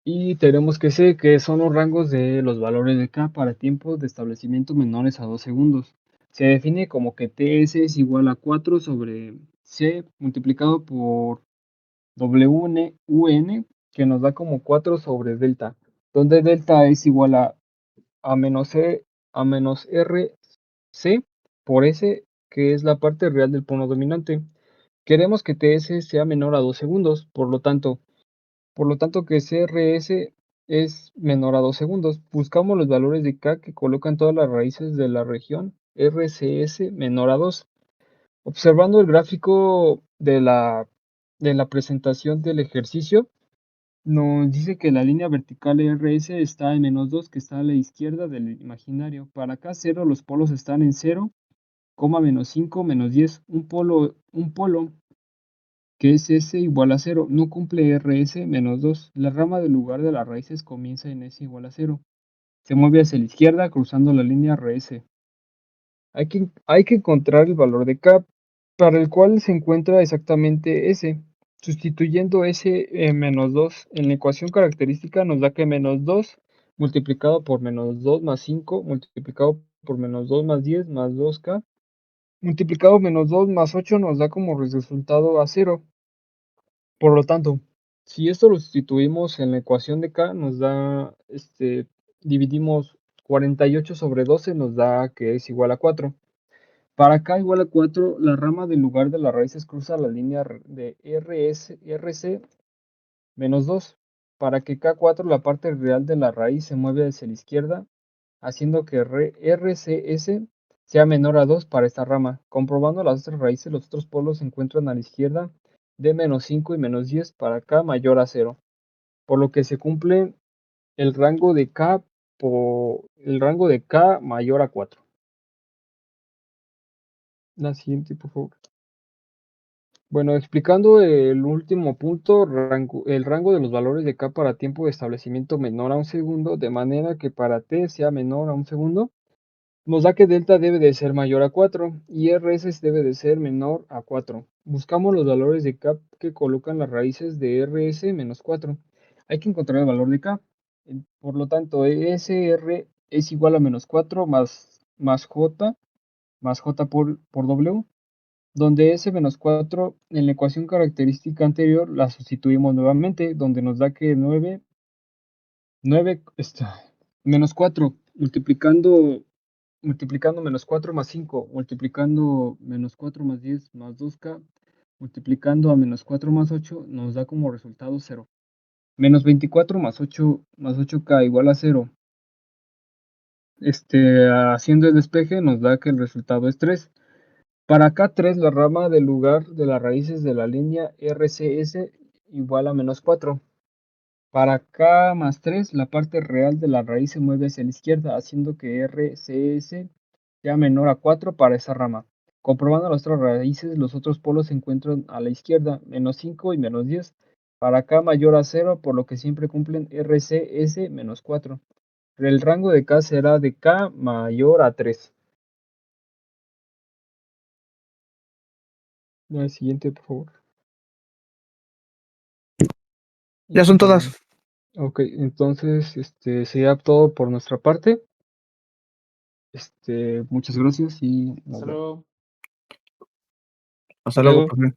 Y tenemos que sé que son los rangos de los valores de K para tiempos de establecimiento menores a 2 segundos. Se define como que TS es igual a 4 sobre C multiplicado por WN, que nos da como 4 sobre delta, donde delta es igual a menos RC por S, que es la parte real del polo dominante. Queremos que TS sea menor a 2 segundos, por lo tanto que CRS es menor a 2 segundos. Buscamos los valores de K que colocan todas las raíces de la región RCS menor a 2. Observando el gráfico de la presentación del ejercicio, nos dice que la línea vertical RS está en -2, que está a la izquierda del imaginario. Para acá 0, los polos están en 0, -5, -10. Un polo que es S igual a 0, no cumple RS -2. La rama del lugar de las raíces comienza en S igual a 0. Se mueve hacia la izquierda cruzando la línea RS. Hay que encontrar el valor de K, para el cual se encuentra exactamente S. Sustituyendo S en -2 en la ecuación característica nos da que -2 multiplicado por -2 más 5 multiplicado por -2 más 10 más 2K multiplicado -2 más 8 nos da como resultado a 0. Por lo tanto, si esto lo sustituimos en la ecuación de K, nos da, dividimos 48 sobre 12, nos da que es igual a 4. Para K igual a 4, la rama del lugar de las raíces cruza la línea de RC -2, para que K4, la parte real de la raíz, se mueve hacia la izquierda, haciendo que RCS sea menor a 2 para esta rama. Comprobando las otras raíces, los otros polos se encuentran a la izquierda de -5 y -10 para K mayor a 0, por lo que se cumple el rango de K mayor a 4. La siguiente, por favor. Bueno, explicando el último punto, el rango de los valores de K para tiempo de establecimiento menor a 1 segundo, de manera que para T sea menor a 1 segundo, nos da que delta debe de ser mayor a 4 y RS debe de ser menor a 4. Buscamos los valores de K que colocan las raíces de RS menos 4. Hay que encontrar el valor de K. Por lo tanto, SR es igual a -4 más J por W, donde S-4 en la ecuación característica anterior la sustituimos nuevamente, donde nos da que 9 menos 4, multiplicando -4 más 5, multiplicando -4 más 10 más 2K, multiplicando a -4 más 8, nos da como resultado 0. -24 más 8 más 8K igual a 0. Haciendo el despeje nos da que el resultado es 3. Para K3, la rama del lugar de las raíces de la línea RCS igual a -4. Para K más 3, la parte real de la raíz se mueve hacia la izquierda, haciendo que RCS sea menor a 4 para esa rama. Comprobando las otras raíces, los otros polos se encuentran a la izquierda, -5 y -10. Para K mayor a 0, por lo que siempre cumplen RCS -4. El rango de K será de K mayor a 3. La siguiente, por favor. Ya son todas. Ok, entonces, sería todo por nuestra parte. Muchas gracias y nos Hasta vemos. luego. Hasta luego, Luego. profe.